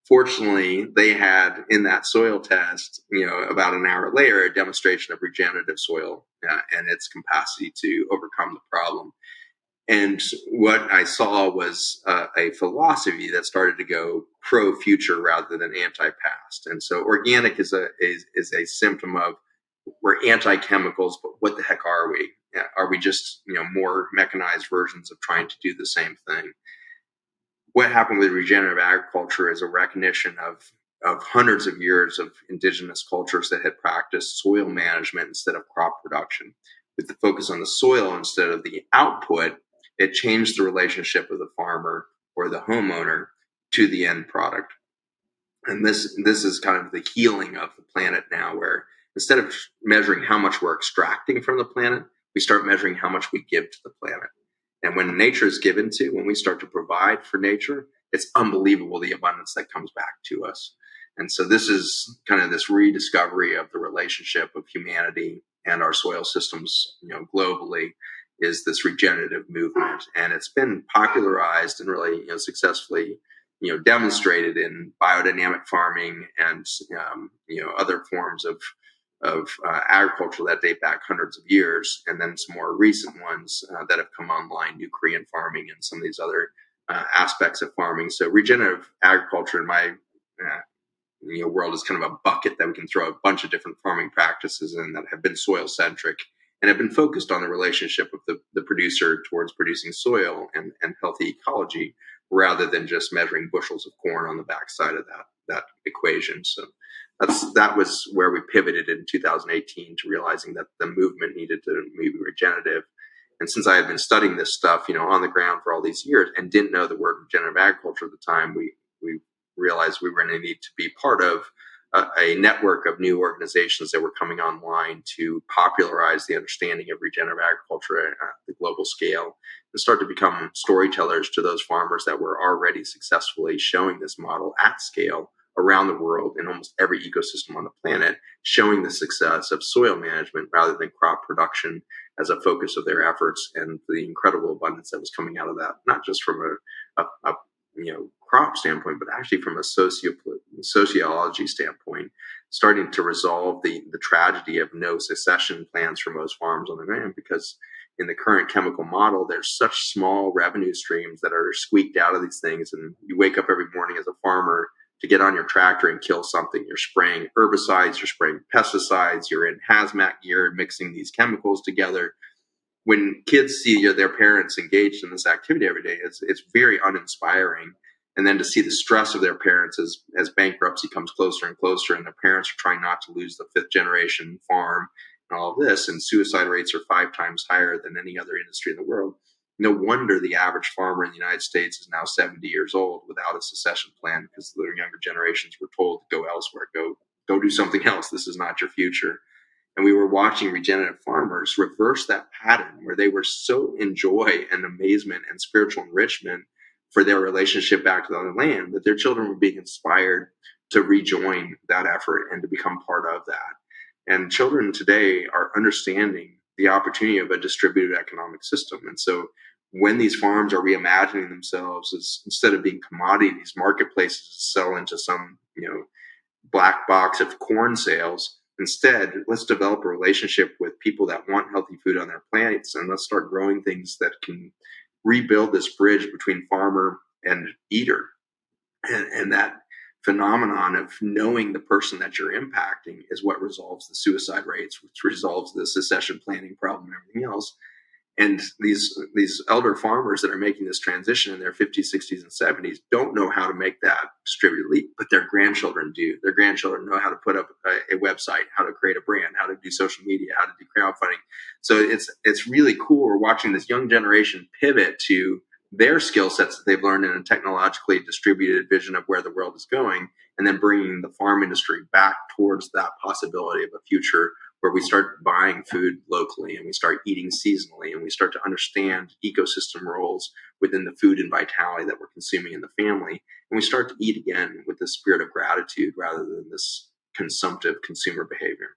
Fortunately, they had in that soil test, about an hour later, a demonstration of regenerative soil and its capacity to overcome the problem. And what I saw was a philosophy that started to go pro-future rather than anti-past. And so organic is a symptom of we're anti-chemicals, but what the heck are we? Are we just more mechanized versions of trying to do the same thing? What happened with regenerative agriculture is a recognition of hundreds of years of indigenous cultures that had practiced soil management instead of crop production. With the focus on the soil instead of the output, it changed the relationship of the farmer or the homeowner to the end product. And this is kind of the healing of the planet now, where instead of measuring how much we're extracting from the planet, we start measuring how much we give to the planet. And when nature is given to, when we start to provide for nature, it's unbelievable the abundance that comes back to us. And so this is kind of this rediscovery of the relationship of humanity and our soil systems, globally, is this regenerative movement. And it's been popularized and really, successfully, demonstrated in biodynamic farming and, other forms of agriculture that date back hundreds of years, and then some more recent ones that have come online, new Korean farming and some of these other aspects of farming. So regenerative agriculture in my world is kind of a bucket that we can throw a bunch of different farming practices in that have been soil centric and have been focused on the relationship of the producer towards producing soil and healthy ecology, rather than just measuring bushels of corn on the backside of that equation. So that was where we pivoted in 2018 to realizing that the movement needed to be regenerative. And since I had been studying this stuff, on the ground for all these years and didn't know the word regenerative agriculture at the time, we realized we were going to need to be part of a network of new organizations that were coming online to popularize the understanding of regenerative agriculture at the global scale and start to become storytellers to those farmers that were already successfully showing this model at scale around the world in almost every ecosystem on the planet, showing the success of soil management rather than crop production as a focus of their efforts, and the incredible abundance that was coming out of that, not just from a crop standpoint, but actually from a sociology standpoint, starting to resolve the tragedy of no succession plans for most farms on the land, because in the current chemical model, there's such small revenue streams that are squeaked out of these things. And you wake up every morning as a farmer to get on your tractor and kill something. You're spraying herbicides, you're spraying pesticides, you're in hazmat gear, mixing these chemicals together. When kids see their parents engaged in this activity every day, it's very uninspiring. And then to see the stress of their parents as bankruptcy comes closer and closer, and their parents are trying not to lose the fifth generation farm and all of this, and suicide rates are 5 times higher than any other industry in the world. No wonder the average farmer in the United States is now 70 years old without a succession plan, because the younger generations were told to go elsewhere, go do something else. This is not your future. And we were watching regenerative farmers reverse that pattern where they were so in joy and amazement and spiritual enrichment for their relationship back to the land that their children were being inspired to rejoin that effort and to become part of that. And children today are understanding the opportunity of a distributed economic system. And so when these farms are reimagining themselves as, instead of being commodities, marketplaces to sell into some, black box of corn sales, instead, let's develop a relationship with people that want healthy food on their plates, and let's start growing things that can rebuild this bridge between farmer and eater. And that phenomenon of knowing the person that you're impacting is what resolves the suicide rates, which resolves the succession planning problem and everything else. And these elder farmers that are making this transition in their 50s, 60s, and 70s don't know how to make that distributed leap, but their grandchildren do. Their grandchildren know how to put up a website, how to create a brand, how to do social media, how to do crowdfunding. So it's really cool. We're watching this young generation pivot to their skill sets that they've learned in a technologically distributed vision of where the world is going, and then bringing the farm industry back towards that possibility of a future where we start buying food locally and we start eating seasonally and we start to understand ecosystem roles within the food and vitality that we're consuming in the family. And we start to eat again with the spirit of gratitude rather than this consumptive consumer behavior.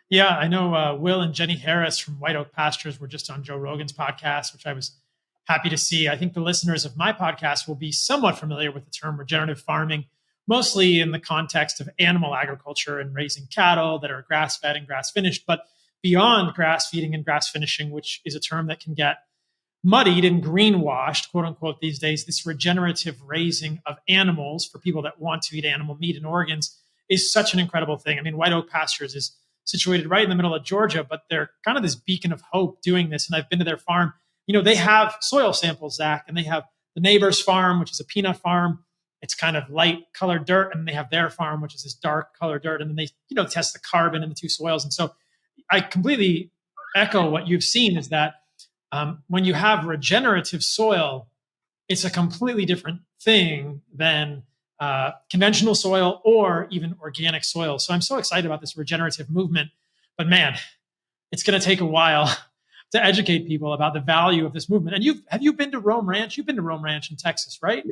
Yeah, I know Will and Jenny Harris from White Oak Pastures were just on Joe Rogan's podcast, which I was happy to see. I think the listeners of my podcast will be somewhat familiar with the term regenerative farming, mostly in the context of animal agriculture and raising cattle that are grass-fed and grass-finished. But beyond grass feeding and grass finishing, which is a term that can get muddied and greenwashed, quote unquote, these days, this regenerative raising of animals for people that want to eat animal meat and organs is such an incredible thing. I mean, White Oak Pastures is situated right in the middle of Georgia, but they're kind of this beacon of hope doing this. And I've been to their farm. They have soil samples, Zach, and they have the neighbor's farm, which is a peanut farm. It's kind of light colored dirt, and they have their farm, which is this dark colored dirt. And then they, test the carbon in the two soils. And so I completely echo what you've seen is that when you have regenerative soil, it's a completely different thing than conventional soil or even organic soil. So I'm so excited about this regenerative movement. But man, it's going to take a while to educate people about the value of this movement. And have you been to Rome Ranch? You've been to Rome Ranch in Texas, right?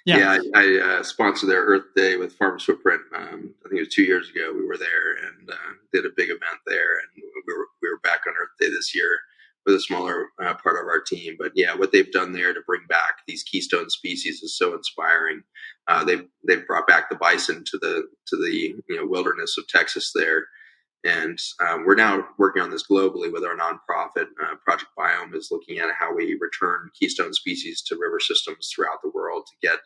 Yeah, I sponsored their Earth Day with Farmers Footprint. I think it was 2 years ago. We were there and did a big event there, and we were back on Earth Day this year with a smaller part of our team. But yeah, what they've done there to bring back these keystone species is so inspiring. They've brought back the bison to the wilderness of Texas there. And we're now working on this globally with our nonprofit. Project Biome is looking at how we return keystone species to river systems throughout the world to get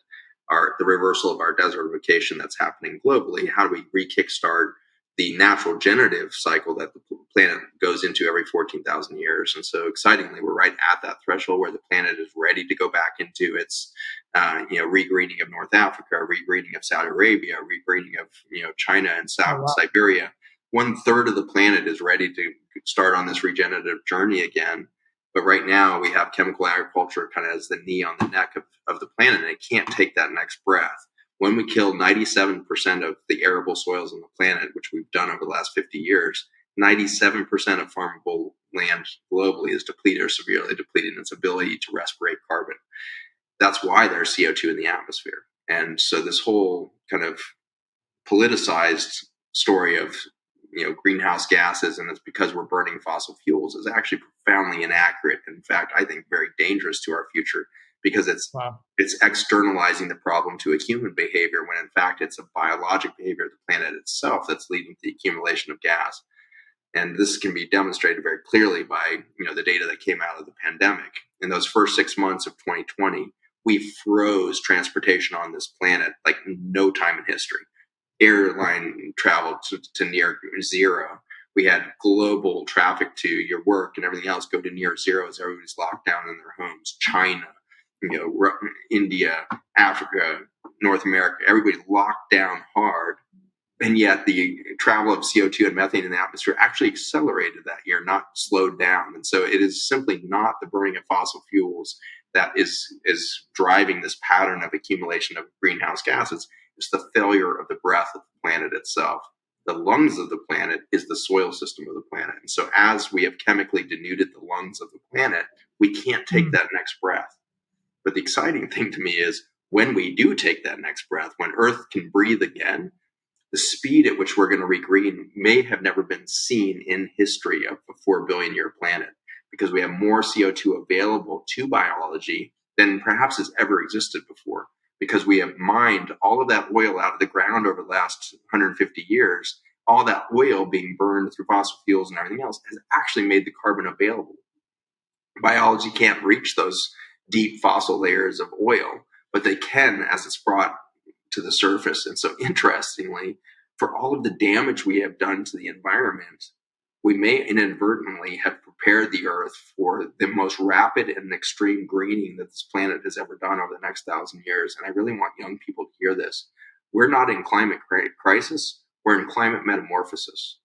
the reversal of our desertification that's happening globally. How do we re-kickstart the natural generative cycle that the planet goes into every 14,000 years? And so excitingly, we're right at that threshold where the planet is ready to go back into its regreening of North Africa, regreening of Saudi Arabia, regreening of China and South Siberia. 1/3 of the planet is ready to start on this regenerative journey again. But right now we have chemical agriculture kind of as the knee on the neck of the planet, and it can't take that next breath. When we kill 97% of the arable soils on the planet, which we've done over the last 50 years, 97% of farmable land globally is depleted or severely depleted in its ability to respirate carbon. That's why there's CO2 in the atmosphere. And so this whole kind of politicized story of greenhouse gases, and it's because we're burning fossil fuels, is actually profoundly inaccurate. In fact, I think very dangerous to our future, because it's externalizing the problem to a human behavior when in fact it's a biologic behavior of the planet itself that's leading to the accumulation of gas. And this can be demonstrated very clearly by the data that came out of the pandemic. In those first 6 months of 2020, we froze transportation on this planet like no time in history. Airline travel to near zero. We had global traffic to your work and everything else go to near zero as everybody's locked down in their homes. China, India, Africa, North America, everybody locked down hard. And yet the travel of CO2 and methane in the atmosphere actually accelerated that year, not slowed down. And so it is simply not the burning of fossil fuels that is driving this pattern of accumulation of greenhouse gases. It's the failure of the breath of the planet itself. The lungs of the planet is the soil system of the planet. And so as we have chemically denuded the lungs of the planet, we can't take that next breath. But the exciting thing to me is when we do take that next breath, when Earth can breathe again, the speed at which we're going to regreen may have never been seen in history of a 4 billion year planet, because we have more CO2 available to biology than perhaps has ever existed before, because we have mined all of that oil out of the ground over the last 150 years. All that oil being burned through fossil fuels and everything else has actually made the carbon available. Biology can't reach those deep fossil layers of oil, but they can as it's brought to the surface. And so interestingly, for all of the damage we have done to the environment, we may inadvertently have prepared the Earth for the most rapid and extreme greening that this planet has ever done over the next 1,000 years. And I really want young people to hear this. We're not in climate crisis, we're in climate metamorphosis.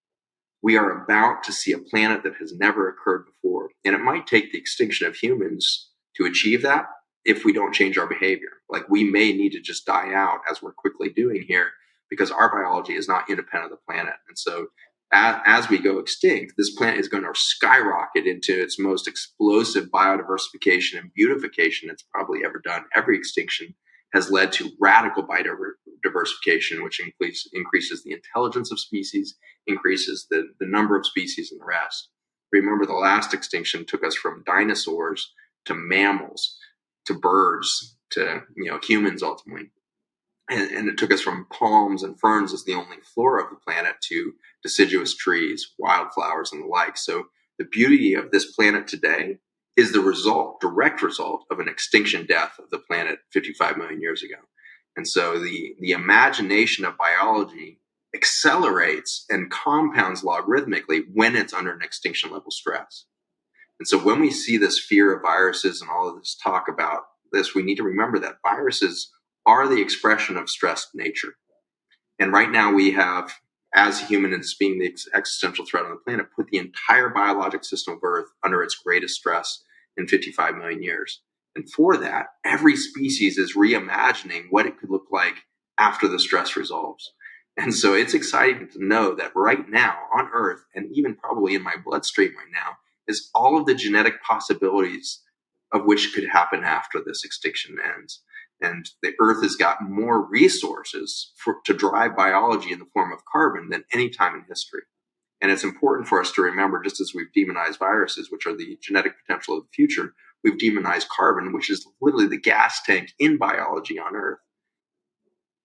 We are about to see a planet that has never occurred before. And it might take the extinction of humans to achieve that if we don't change our behavior. Like, we may need to just die out, as we're quickly doing here, because our biology is not independent of the planet. And so as we go extinct, this planet is going to skyrocket into its most explosive biodiversification and beautification it's probably ever done. Every extinction has led to radical biodiversification, which increases the intelligence of species, increases the number of species, and the rest. Remember, the last extinction took us from dinosaurs to mammals to birds to humans ultimately. And it took us from palms and ferns as the only flora of the planet to deciduous trees, wildflowers, and the like. So the beauty of this planet today is the direct result of an extinction death of the planet 55 million years ago. And so the imagination of biology accelerates and compounds logarithmically when it's under an extinction level stress. And so when we see this fear of viruses and all of this talk about this, we need to remember that viruses are the expression of stressed nature. And right now we have, as humans being the existential threat on the planet, put the entire biologic system of Earth under its greatest stress in 55 million years. And for that, every species is reimagining what it could look like after the stress resolves. And so it's exciting to know that right now on Earth, and even probably in my bloodstream right now, is all of the genetic possibilities of which could happen after this extinction ends. And the Earth has got more resources to drive biology in the form of carbon than any time in history. And it's important for us to remember, just as we've demonized viruses, which are the genetic potential of the future, we've demonized carbon, which is literally the gas tank in biology on Earth.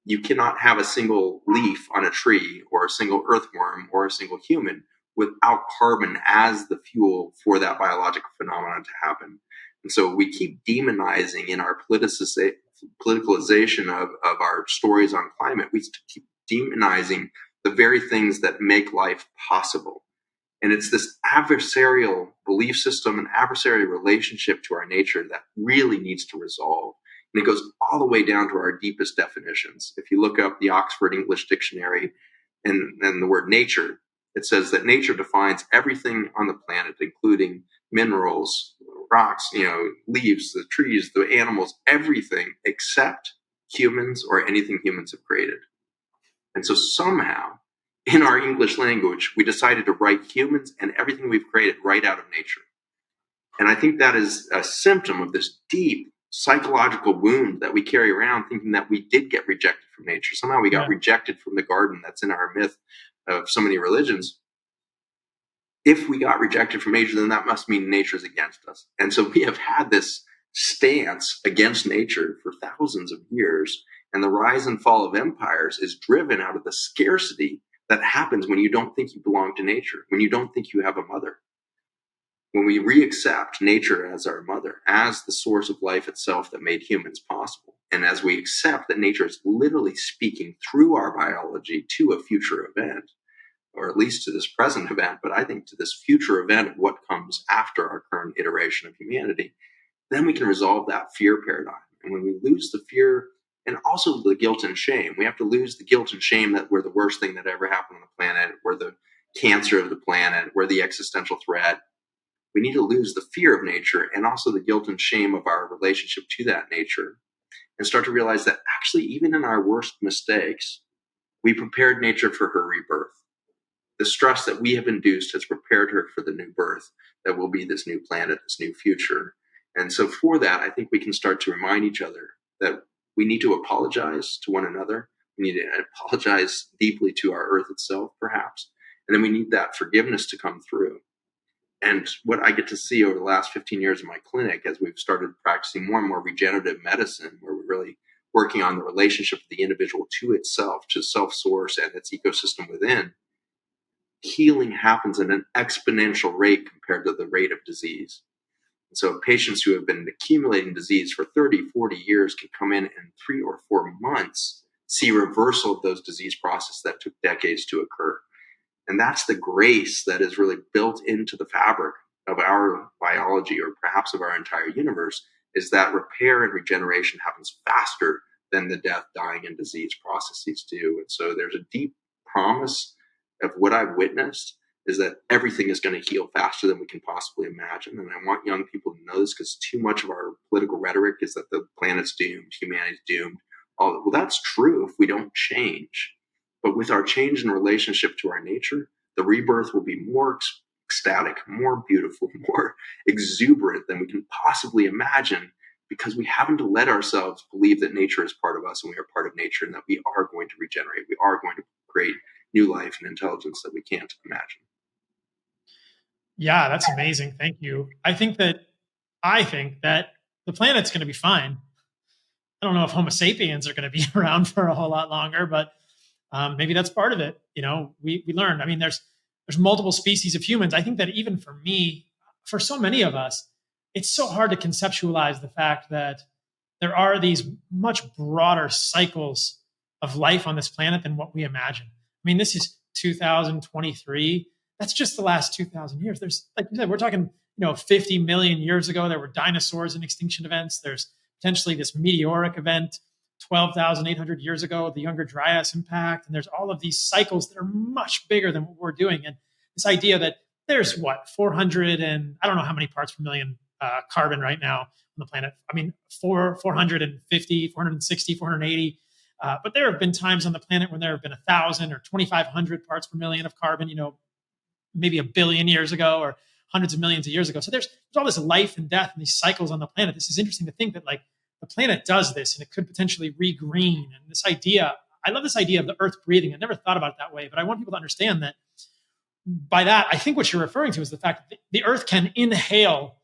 You cannot have a single leaf on a tree or a single earthworm or a single human without carbon as the fuel for that biological phenomenon to happen. And so we keep demonizing in our politicalization of our stories on climate. We keep demonizing the very things that make life possible. And it's this adversarial belief system and adversarial relationship to our nature that really needs to resolve. And it goes all the way down to our deepest definitions. If you look up the Oxford English Dictionary and the word nature, it says that nature defines everything on the planet, including minerals, rocks, leaves, the trees, the animals, everything except humans or anything humans have created. And so somehow in our English language, we decided to write humans and everything we've created right out of nature. And I think that is a symptom of this deep psychological wound that we carry around, thinking that we did get rejected from nature. Somehow we got rejected from the garden. That's in our myth of so many religions. If we got rejected from nature, then that must mean nature is against us. And so we have had this stance against nature for thousands of years. And the rise and fall of empires is driven out of the scarcity that happens when you don't think you belong to nature, when you don't think you have a mother. When we reaccept nature as our mother, as the source of life itself that made humans possible, and as we accept that nature is literally speaking through our biology to a future event, or at least to this present event, but I think to this future event of what comes after our current iteration of humanity, then we can resolve that fear paradigm. And when we lose the fear and also the guilt and shame, we have to lose the guilt and shame that we're the worst thing that ever happened on the planet, we're the cancer of the planet, we're the existential threat. We need to lose the fear of nature and also the guilt and shame of our relationship to that nature, and start to realize that actually, even in our worst mistakes, we prepared nature for her rebirth. The stress that we have induced has prepared her for the new birth that will be this new planet, this new future. And so for that, I think we can start to remind each other that we need to apologize to one another. We need to apologize deeply to our earth itself, perhaps. And then we need that forgiveness to come through. And what I get to see over the last 15 years in my clinic, as we've started practicing more and more regenerative medicine, where we're really working on the relationship of the individual to itself, to self-source and its ecosystem within, healing happens at an exponential rate compared to the rate of disease. And so patients who have been accumulating disease for 30, 40 years can come in 3 or 4 months, see reversal of those disease processes that took decades to occur. And that's the grace that is really built into the fabric of our biology, or perhaps of our entire universe, is that repair and regeneration happens faster than the death, dying, and disease processes do. And so there's a deep promise of what I've witnessed is that everything is going to heal faster than we can possibly imagine. And I want young people to know this, because too much of our political rhetoric is that the planet's doomed, humanity's doomed. Well, that's true if we don't change. But with our change in relationship to our nature, the rebirth will be more ecstatic, more beautiful, more exuberant than we can possibly imagine, because we haven't let ourselves believe that nature is part of us and we are part of nature, and that we are going to regenerate. We are going to create new life and intelligence that we can't imagine. Yeah, that's amazing. Thank you. I think that the planet's going to be fine. I don't know if Homo sapiens are going to be around for a whole lot longer, but maybe that's part of it. We learned. I mean, there's multiple species of humans. I think that even for me, for so many of us, it's so hard to conceptualize the fact that there are these much broader cycles of life on this planet than what we imagine. I mean, this is 2023. That's just the last 2,000 years. There's, like you said, we're talking, 50 million years ago, there were dinosaurs and extinction events. There's potentially this meteoric event 12,800 years ago, the Younger Dryas impact. And there's all of these cycles that are much bigger than what we're doing. And this idea that there's 400 and I don't know how many parts per million carbon right now on the planet. I mean, 450, 460, 480. But there have been times on the planet when there have been 1,000 or 2,500 parts per million of carbon, maybe a billion years ago or hundreds of millions of years ago. So there's all this life and death and these cycles on the planet. This is interesting to think that the planet does this and it could potentially regreen. And this idea, I love this idea of the earth breathing. I never thought about it that way, but I want people to understand that by that, I think what you're referring to is the fact that the earth can inhale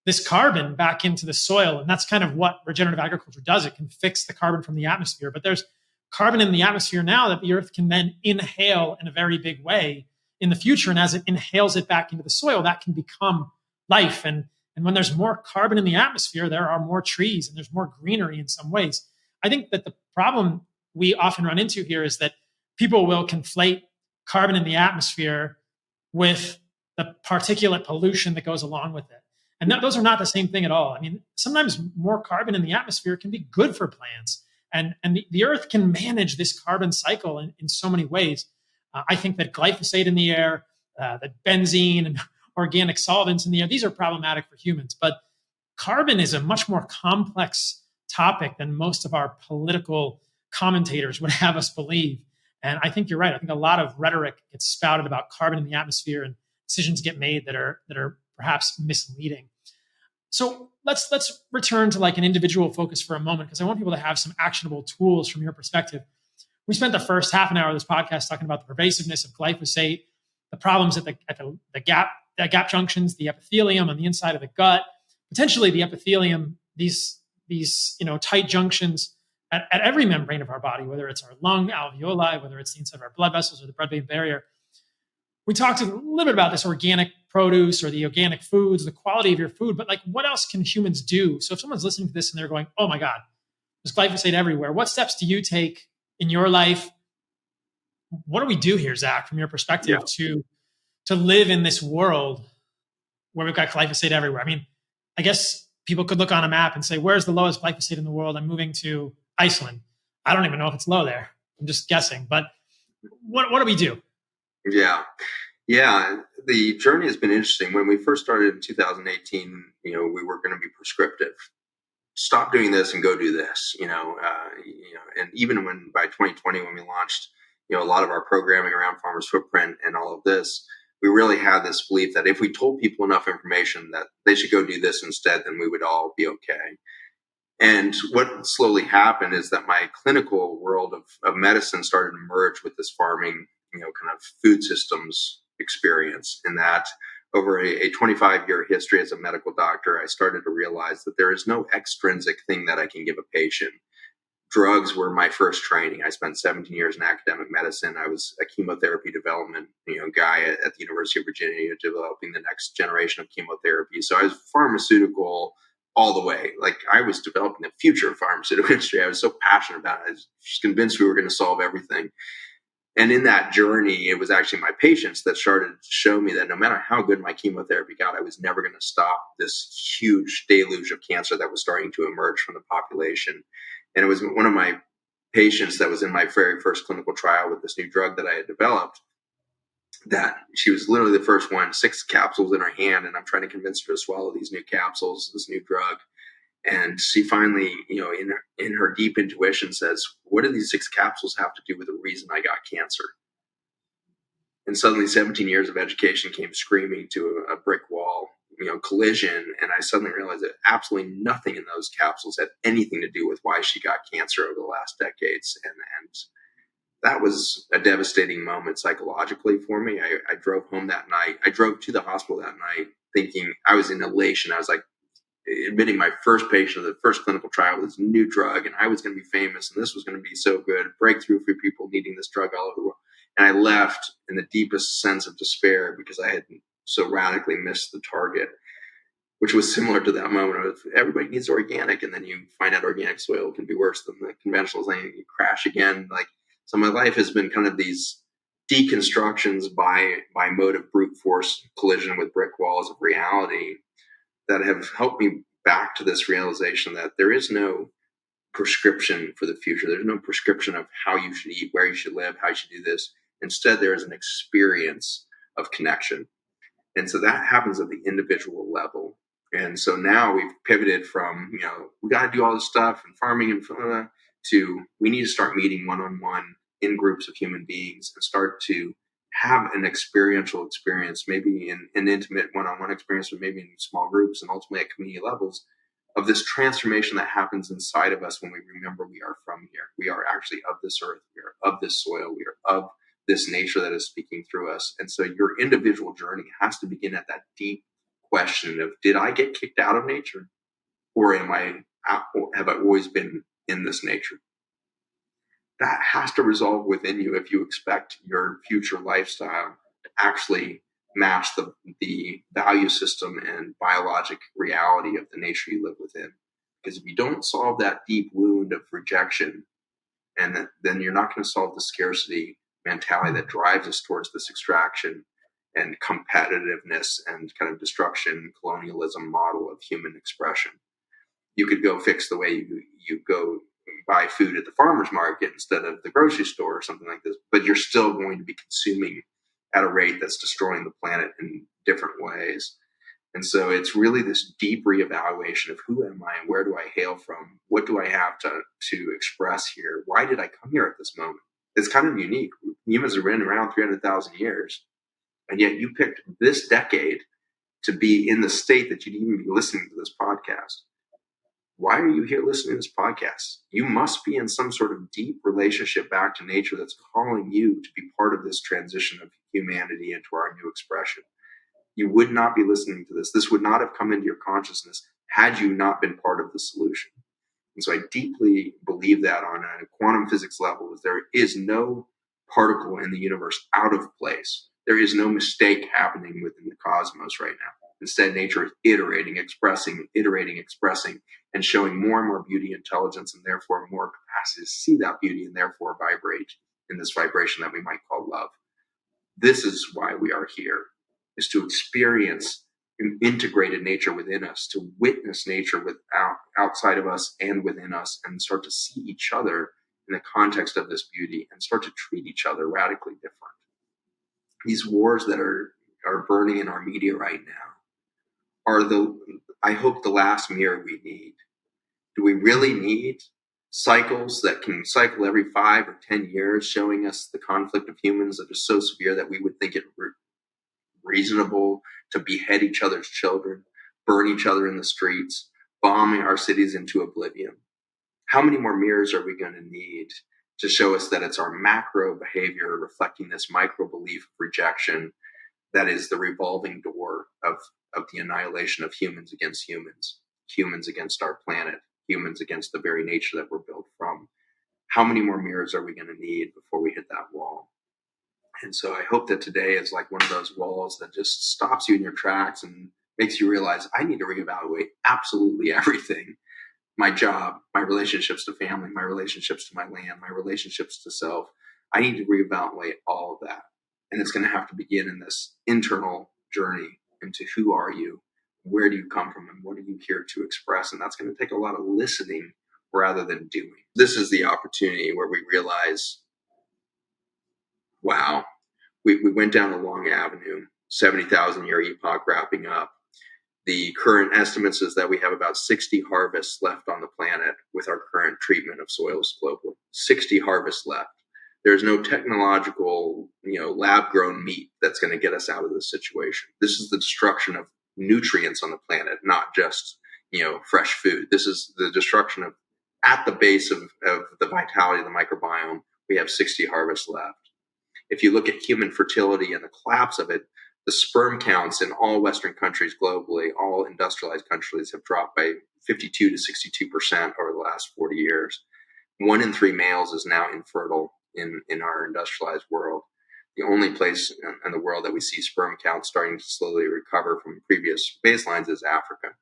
this carbon back into the soil. And that's kind of what regenerative agriculture does. It can fix the carbon from the atmosphere, but there's carbon in the atmosphere now that the earth can then inhale in a very big way in the future. And as it inhales it back into the soil, that can become life. And when there's more carbon in the atmosphere, there are more trees and there's more greenery in some ways. I think that the problem we often run into here is that people will conflate carbon in the atmosphere with the particulate pollution that goes along with it. And those are not the same thing at all. I mean, sometimes more carbon in the atmosphere can be good for plants. And the earth can manage this carbon cycle in so many ways. I think that glyphosate in the air, that benzene and organic solvents in the air, these are problematic for humans. But carbon is a much more complex topic than most of our political commentators would have us believe. And I think you're right. I think a lot of rhetoric gets spouted about carbon in the atmosphere, and decisions get made that are perhaps misleading. So let's return to like an individual focus for a moment, because I want people to have some actionable tools from your perspective. We spent the first half an hour of this podcast talking about the pervasiveness of glyphosate, the problems at the gap junctions, the epithelium on the inside of the gut, potentially the epithelium, these tight junctions at every membrane of our body, whether it's our lung alveoli, whether it's the inside of our blood vessels or the blood-brain barrier. We talked a little bit about this organic produce or the organic foods, the quality of your food, but like what else can humans do? So if someone's listening to this and they're going, oh my God, there's glyphosate everywhere, what steps do you take in your life? What do we do here, Zach, from your perspective, to live in this world where we've got glyphosate everywhere? I mean, I guess people could look on a map and say, where's the lowest glyphosate in the world? I'm moving to Iceland. I don't even know if it's low there. I'm just guessing. But what do we do? Yeah. The journey has been interesting. When we first started in 2018, we were going to be prescriptive. Stop doing this and go do this, and even when by 2020, when we launched, a lot of our programming around farmers' footprint and all of this, we really had this belief that if we told people enough information that they should go do this instead, then we would all be okay. And what slowly happened is that my clinical world of medicine started to merge with this farming, kind of food systems experience. In that, over a 25-year history as a medical doctor, I started to realize that there is no extrinsic thing that I can give a patient. Drugs were my first training. I spent 17 years in academic medicine. I was a chemotherapy development guy at the University of Virginia, developing the next generation of chemotherapy. So I was pharmaceutical all the way. Like, I was developing the future of pharmaceutical industry. I was so passionate about it. I was just convinced we were going to solve everything. And in that journey, it was actually my patients that started to show me that no matter how good my chemotherapy got, I was never going to stop this huge deluge of cancer that was starting to emerge from the population. And it was one of my patients that was in my very first clinical trial with this new drug that I had developed, that she was literally the first one, 6 capsules in her hand, and I'm trying to convince her to swallow these new capsules, this new drug. And she finally, in her deep intuition says, what do these 6 capsules have to do with the reason I got cancer? And suddenly 17 years of education came screaming to a brick wall, collision. And I suddenly realized that absolutely nothing in those capsules had anything to do with why she got cancer over the last decades. And that was a devastating moment psychologically for me. I drove home that night. I drove to the hospital that night thinking, I was in elation. I was like, admitting my first patient of the first clinical trial with this new drug, and I was going to be famous, and this was going to be so good, breakthrough for people needing this drug all over the world. And I left in the deepest sense of despair because I had so radically missed the target, which was similar to that moment of everybody needs organic, and then you find out organic soil can be worse than the conventional thing. You crash again. So my life has been kind of these deconstructions by mode of brute force collision with brick walls of reality that have helped me back to this realization that there is no prescription for the future. There's no prescription of how you should eat, where you should live, how you should do this. Instead, there is an experience of connection. And so that happens at the individual level. And so now we've pivoted from, we got to do all this stuff and farming and to we need to start meeting one-on-one in groups of human beings and start to have an experiential experience, maybe in an intimate one-on-one experience, but maybe in small groups and ultimately at community levels, of this transformation that happens inside of us when we remember we are from here. We are actually of this earth. We are of this soil. We are of this nature that is speaking through us. And so your individual journey has to begin at that deep question of, did I get kicked out of nature? Or have I always been in this nature? That has to resolve within you if you expect your future lifestyle to actually match the value system and biologic reality of the nature you live within. Because if you don't solve that deep wound of rejection, then you're not going to solve the scarcity mentality that drives us towards this extraction and competitiveness and kind of destruction, colonialism model of human expression. You could go fix the way you go buy food at the farmer's market instead of the grocery store or something like this, but you're still going to be consuming at a rate that's destroying the planet in different ways. And so it's really this deep reevaluation of who am I and where do I hail from? What do I have to express here? Why did I come here at this moment? It's kind of unique. Humans have been around 300,000 years, and yet you picked this decade to be in the state that you'd even be listening to this podcast. Why are you here listening to this podcast? You must be in some sort of deep relationship back to nature that's calling you to be part of this transition of humanity into our new expression. You would not be listening to this. This would not have come into your consciousness had you not been part of the solution. And so I deeply believe that on a quantum physics level, is there is no particle in the universe out of place. There is no mistake happening within the cosmos right now. Instead, nature is iterating, expressing, and showing more and more beauty, intelligence, and therefore more capacity to see that beauty and therefore vibrate in this vibration that we might call love. This is why we are here, is to experience an integrated nature within us, to witness nature outside of us and within us, and start to see each other in the context of this beauty and start to treat each other radically different. These wars that are burning in our media right now are I hope, the last mirror we need. Do we really need cycles that can cycle every 5 or 10 years, showing us the conflict of humans that is so severe that we would think it reasonable to behead each other's children, burn each other in the streets, bombing our cities into oblivion? How many more mirrors are we going to need to show us that it's our macro behavior reflecting this micro belief of rejection that is the revolving door of the annihilation of humans against humans, humans against our planet, humans against the very nature that we're built from? How many more mirrors are we going to need before we hit that wall? And so I hope that today is like one of those walls that just stops you in your tracks and makes you realize I need to reevaluate absolutely everything. My job, my relationships to family, my relationships to my land, my relationships to self. I need to reevaluate all of that. And it's going to have to begin in this internal journey into who are you, where do you come from, and what are you here to express? And that's going to take a lot of listening rather than doing. This is the opportunity where we realize, wow, we went down a long avenue, 70,000 year epoch wrapping up. The current estimates is that we have about 60 harvests left on the planet with our current treatment of soils globally. 60 harvests left. There's no technological, lab-grown meat that's going to get us out of this situation. This is the destruction of nutrients on the planet, not just, fresh food. This is the destruction of, at the base of the vitality of the microbiome, we have 60 harvests left. If you look at human fertility and the collapse of it, the sperm counts in all Western countries globally, all industrialized countries, have dropped by 52 to 62% over the last 40 years. 1 in 3 males is now infertile in our industrialized world. The only place in the world that we see sperm counts starting to slowly recover from previous baselines is Africa.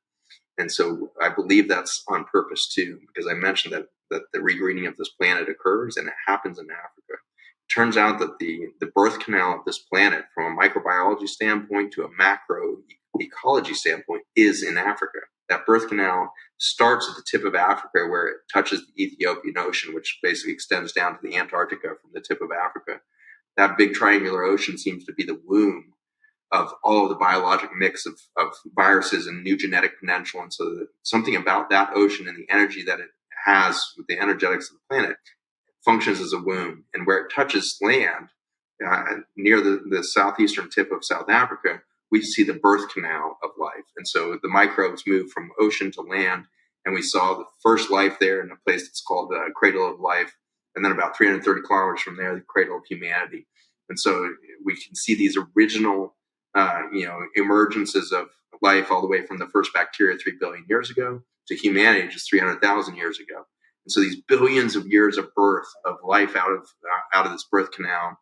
And so I believe that's on purpose too, because I mentioned that the regreening of this planet occurs and it happens in Africa. It turns out that the birth canal of this planet, from a microbiology standpoint to a macro ecology standpoint, is in Africa. That birth canal starts at the tip of Africa where it touches the Ethiopian Ocean, which basically extends down to the Antarctica from the tip of Africa. That big triangular ocean seems to be the womb of all of the biologic mix of viruses and new genetic potential. And so something about that ocean and the energy that it has with the energetics of the planet functions as a womb. And where it touches land, near the southeastern tip of South Africa, we see the birth canal of life. And so the microbes move from ocean to land, and we saw the first life there in a place that's called the Cradle of Life. And then about 330 kilometers from there, the Cradle of Humanity. And so we can see these original, emergences of life all the way from the first bacteria 3 billion years ago to humanity just 300,000 years ago. And so these billions of years of birth of life out of this birth canal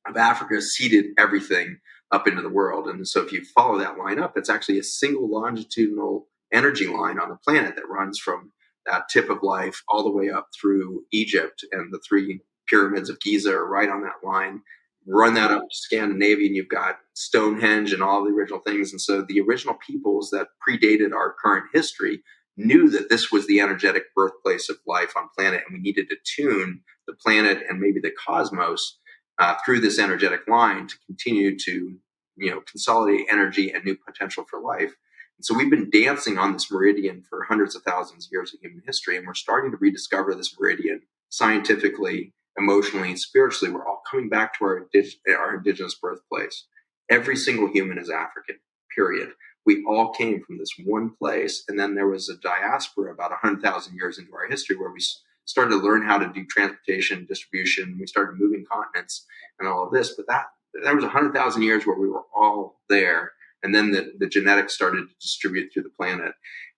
of Africa seeded everything up into the world. And so if you follow that line up, it's actually a single longitudinal energy line on the planet that runs from that tip of life all the way up through Egypt, and the 3 pyramids of Giza are right on that line. Run that up to Scandinavia, and you've got Stonehenge and all the original things. And so the original peoples that predated our current history knew that this was the energetic birthplace of life on planet, and we needed to tune the planet and maybe the cosmos through this energetic line to continue to consolidate energy and new potential for life. And so we've been dancing on this meridian for hundreds of thousands of years of human history, and we're starting to rediscover this meridian scientifically, emotionally, and spiritually. We're all coming back to our indigenous birthplace. Every single human is African, period. We all came from this one place, and then there was a diaspora about 100,000 years into our history where we started to learn how to do transportation, distribution. We started moving continents and all of this, but there was 100,000 years where we were all there, and then the genetics started to distribute through the planet.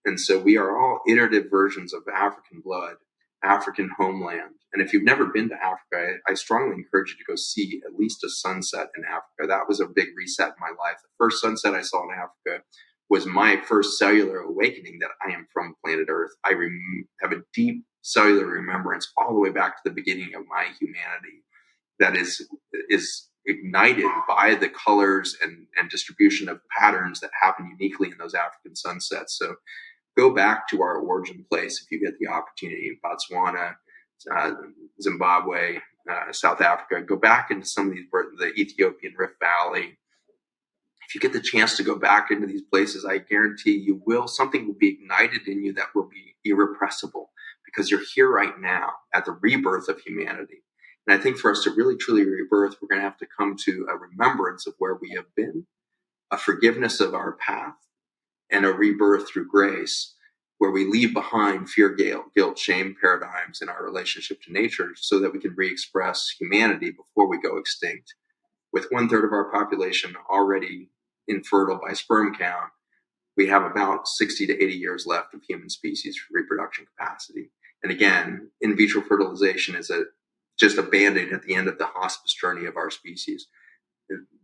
And so we are all iterative versions of African blood, African homeland. And if you've never been to Africa, I strongly encourage you to go see at least a sunset in Africa. That was a big reset in my life. The first sunset I saw in Africa was my first cellular awakening that I am from planet Earth. I have a deep cellular remembrance all the way back to the beginning of my humanity that is ignited by the colors and distribution of patterns that happen uniquely in those African sunsets. So go back to our origin place if you get the opportunity. Botswana, Zimbabwe, South Africa. Go back into some of these, the Ethiopian Rift Valley. If you get the chance to go back into these places, I guarantee you something will be ignited in you that will be irrepressible, because you're here right now at the rebirth of humanity. And I think for us to really, truly rebirth, we're going to have to come to a remembrance of where we have been, a forgiveness of our path, and a rebirth through grace, where we leave behind fear, guilt, shame paradigms in our relationship to nature so that we can re-express humanity before we go extinct. With 1/3 of our population already infertile by sperm count, we have about 60 to 80 years left of human species reproduction capacity. And again, in vitro fertilization is just a band-aid at the end of the hospice journey of our species.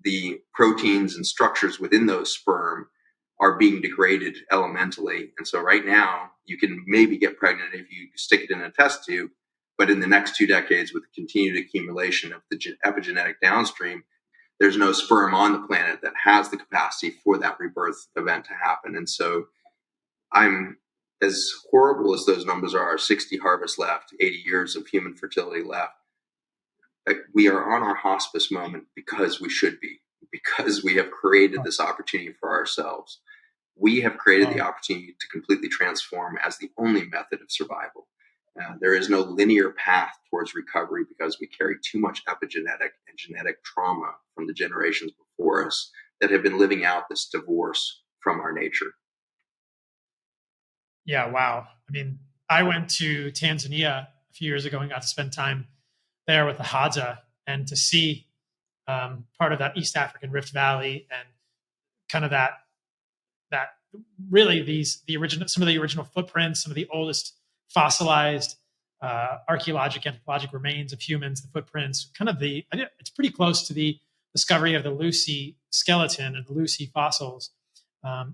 The proteins and structures within those sperm are being degraded elementally. And so right now, you can maybe get pregnant if you stick it in a test tube, but in the next 2 decades, with the continued accumulation of the epigenetic downstream, there's no sperm on the planet that has the capacity for that rebirth event to happen. And so I'm, as horrible as those numbers are, 60 harvests left, 80 years of human fertility left, we are on our hospice moment because we should be, because we have created this opportunity for ourselves. We have created the opportunity to completely transform as the only method of survival. There is no linear path towards recovery because we carry too much epigenetic and genetic trauma from the generations before us that have been living out this divorce from our nature. Yeah, wow. I mean, I went to Tanzania a few years ago and got to spend time there with the Hadza, and to see part of that East African Rift Valley and kind of that really some of the original footprints, some of the oldest fossilized archaeologic, anthropologic remains of humans, the footprints, it's pretty close to the discovery of the Lucy skeleton and the Lucy fossils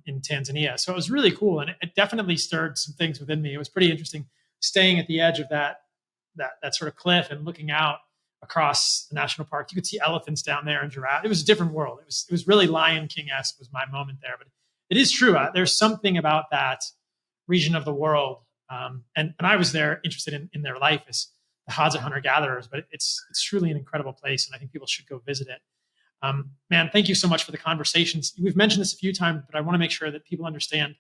in Tanzania. So it was really cool, and it definitely stirred some things within me. It was pretty interesting staying at the edge of that sort of cliff and looking out across the national park. You could see elephants down there and giraffes. It was a different world. It was really Lion King-esque was my moment there. But it is true. There's something about that region of the world. And I was there interested in their life as the Hadza hunter-gatherers, but it's truly an incredible place, and I think people should go visit it. Man, thank you so much for the conversations. We've mentioned this a few times, but I want to make sure that people understand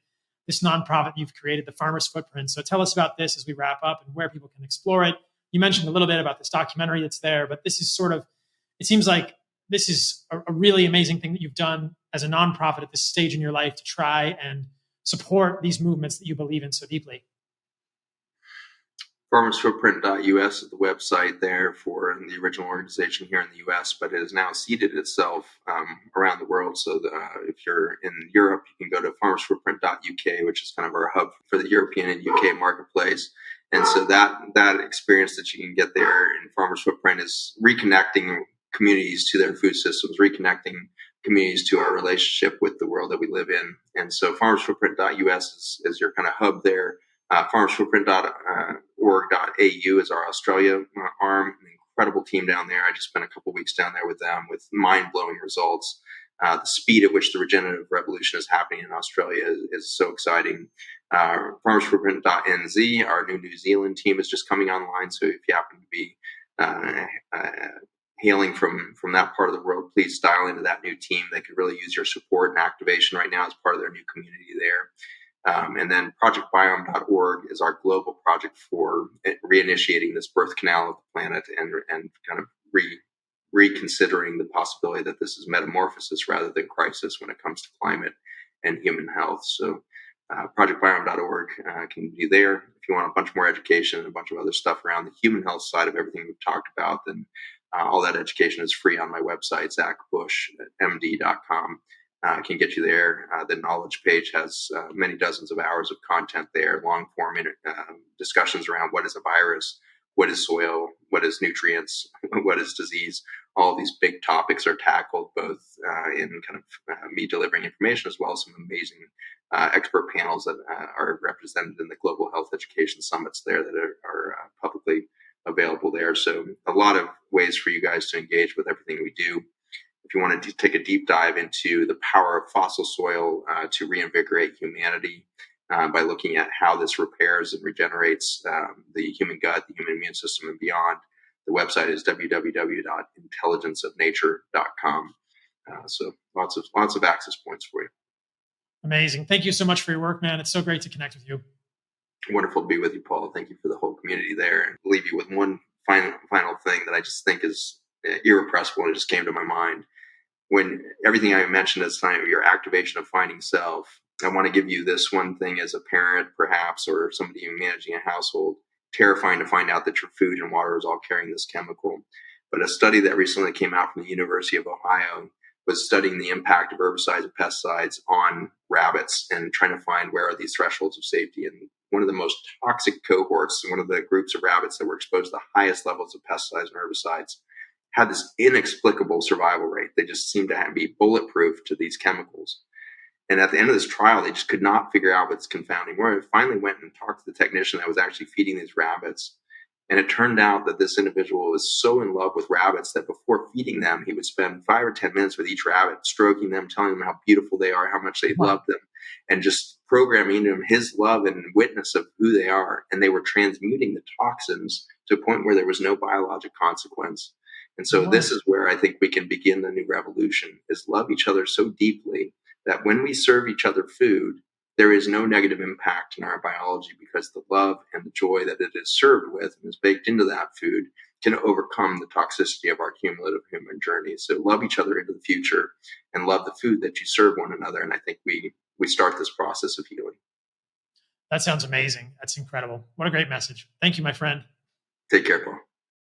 this nonprofit you've created, the Farmer's Footprint. So tell us about this as we wrap up and where people can explore it. You mentioned a little bit about this documentary that's there, but this is it seems like this is a really amazing thing that you've done as a nonprofit at this stage in your life to try and support these movements that you believe in so deeply. FarmersFootprint.us is the website there for the original organization here in the US, but it has now seeded itself around the world. So if you're in Europe, you can go to FarmersFootprint.uk, which is kind of our hub for the European and UK marketplace. And so that experience that you can get there in Farmer's Footprint is reconnecting communities to their food systems, reconnecting communities to our relationship with the world that we live in. And so FarmersFootprint.us is your kind of hub there. FarmersFootprint.org.au is our Australia arm. An incredible team down there. I just spent a couple of weeks down there with them with mind-blowing results. The speed at which the regenerative revolution is happening in Australia is so exciting. FarmersFootprint.nz, our New Zealand team, is just coming online. So if you happen to be hailing from that part of the world, please dial into that new team. They could really use your support and activation right now as part of their new community there. And then projectbiome.org is our global project for reinitiating this birth canal of the planet and kind of reconsidering the possibility that this is metamorphosis rather than crisis when it comes to climate and human health. So projectbiome.org can be there. If you want a bunch more education and a bunch of other stuff around the human health side of everything we've talked about, then all that education is free on my website, zachbushmd.com. Can get you there. The knowledge page has many dozens of hours of content there, long form discussions around what is a virus, what is soil, what is nutrients, what is disease. All of these big topics are tackled both in kind of me delivering information as well as some amazing expert panels that are represented in the Global Health Education Summits there that are publicly available there. So a lot of ways for you guys to engage with everything we do. If you want to take a deep dive into the power of fossil soil to reinvigorate humanity by looking at how this repairs and regenerates the human gut, the human immune system, and beyond, the website is www.intelligenceofnature.com. So lots of access points for you. Amazing. Thank you so much for your work, man. It's so great to connect with you. Wonderful to be with you, Paul. Thank you for the whole community there. And I'll leave you with one final thing that I just think is irrepressible and it just came to my mind. When everything I mentioned is kind of your activation of finding self, I want to give you this one thing as a parent, perhaps, or somebody managing a household. Terrifying to find out that your food and water is all carrying this chemical. But a study that recently came out from the University of Ohio was studying the impact of herbicides and pesticides on rabbits and trying to find where are these thresholds of safety. And one of the most toxic cohorts, one of the groups of rabbits that were exposed to the highest levels of pesticides and herbicides, had this inexplicable survival rate. They just seemed to be bulletproof to these chemicals. And at the end of this trial, they just could not figure out what's confounding. Where I finally went and talked to the technician that was actually feeding these rabbits. And it turned out that this individual was so in love with rabbits that before feeding them, he would spend 5 or 10 minutes with each rabbit, stroking them, telling them how beautiful they are, how much they love them, and just programming into them his love and witness of who they are. And they were transmuting the toxins to a point where there was no biologic consequence. And so this is where I think we can begin the new revolution, is love each other so deeply that when we serve each other food, there is no negative impact in our biology because the love and the joy that it is served with and is baked into that food can overcome the toxicity of our cumulative human journey. So love each other into the future and love the food that you serve one another. And I think we start this process of healing. That sounds amazing. That's incredible. What a great message. Thank you, my friend. Take care, Paul.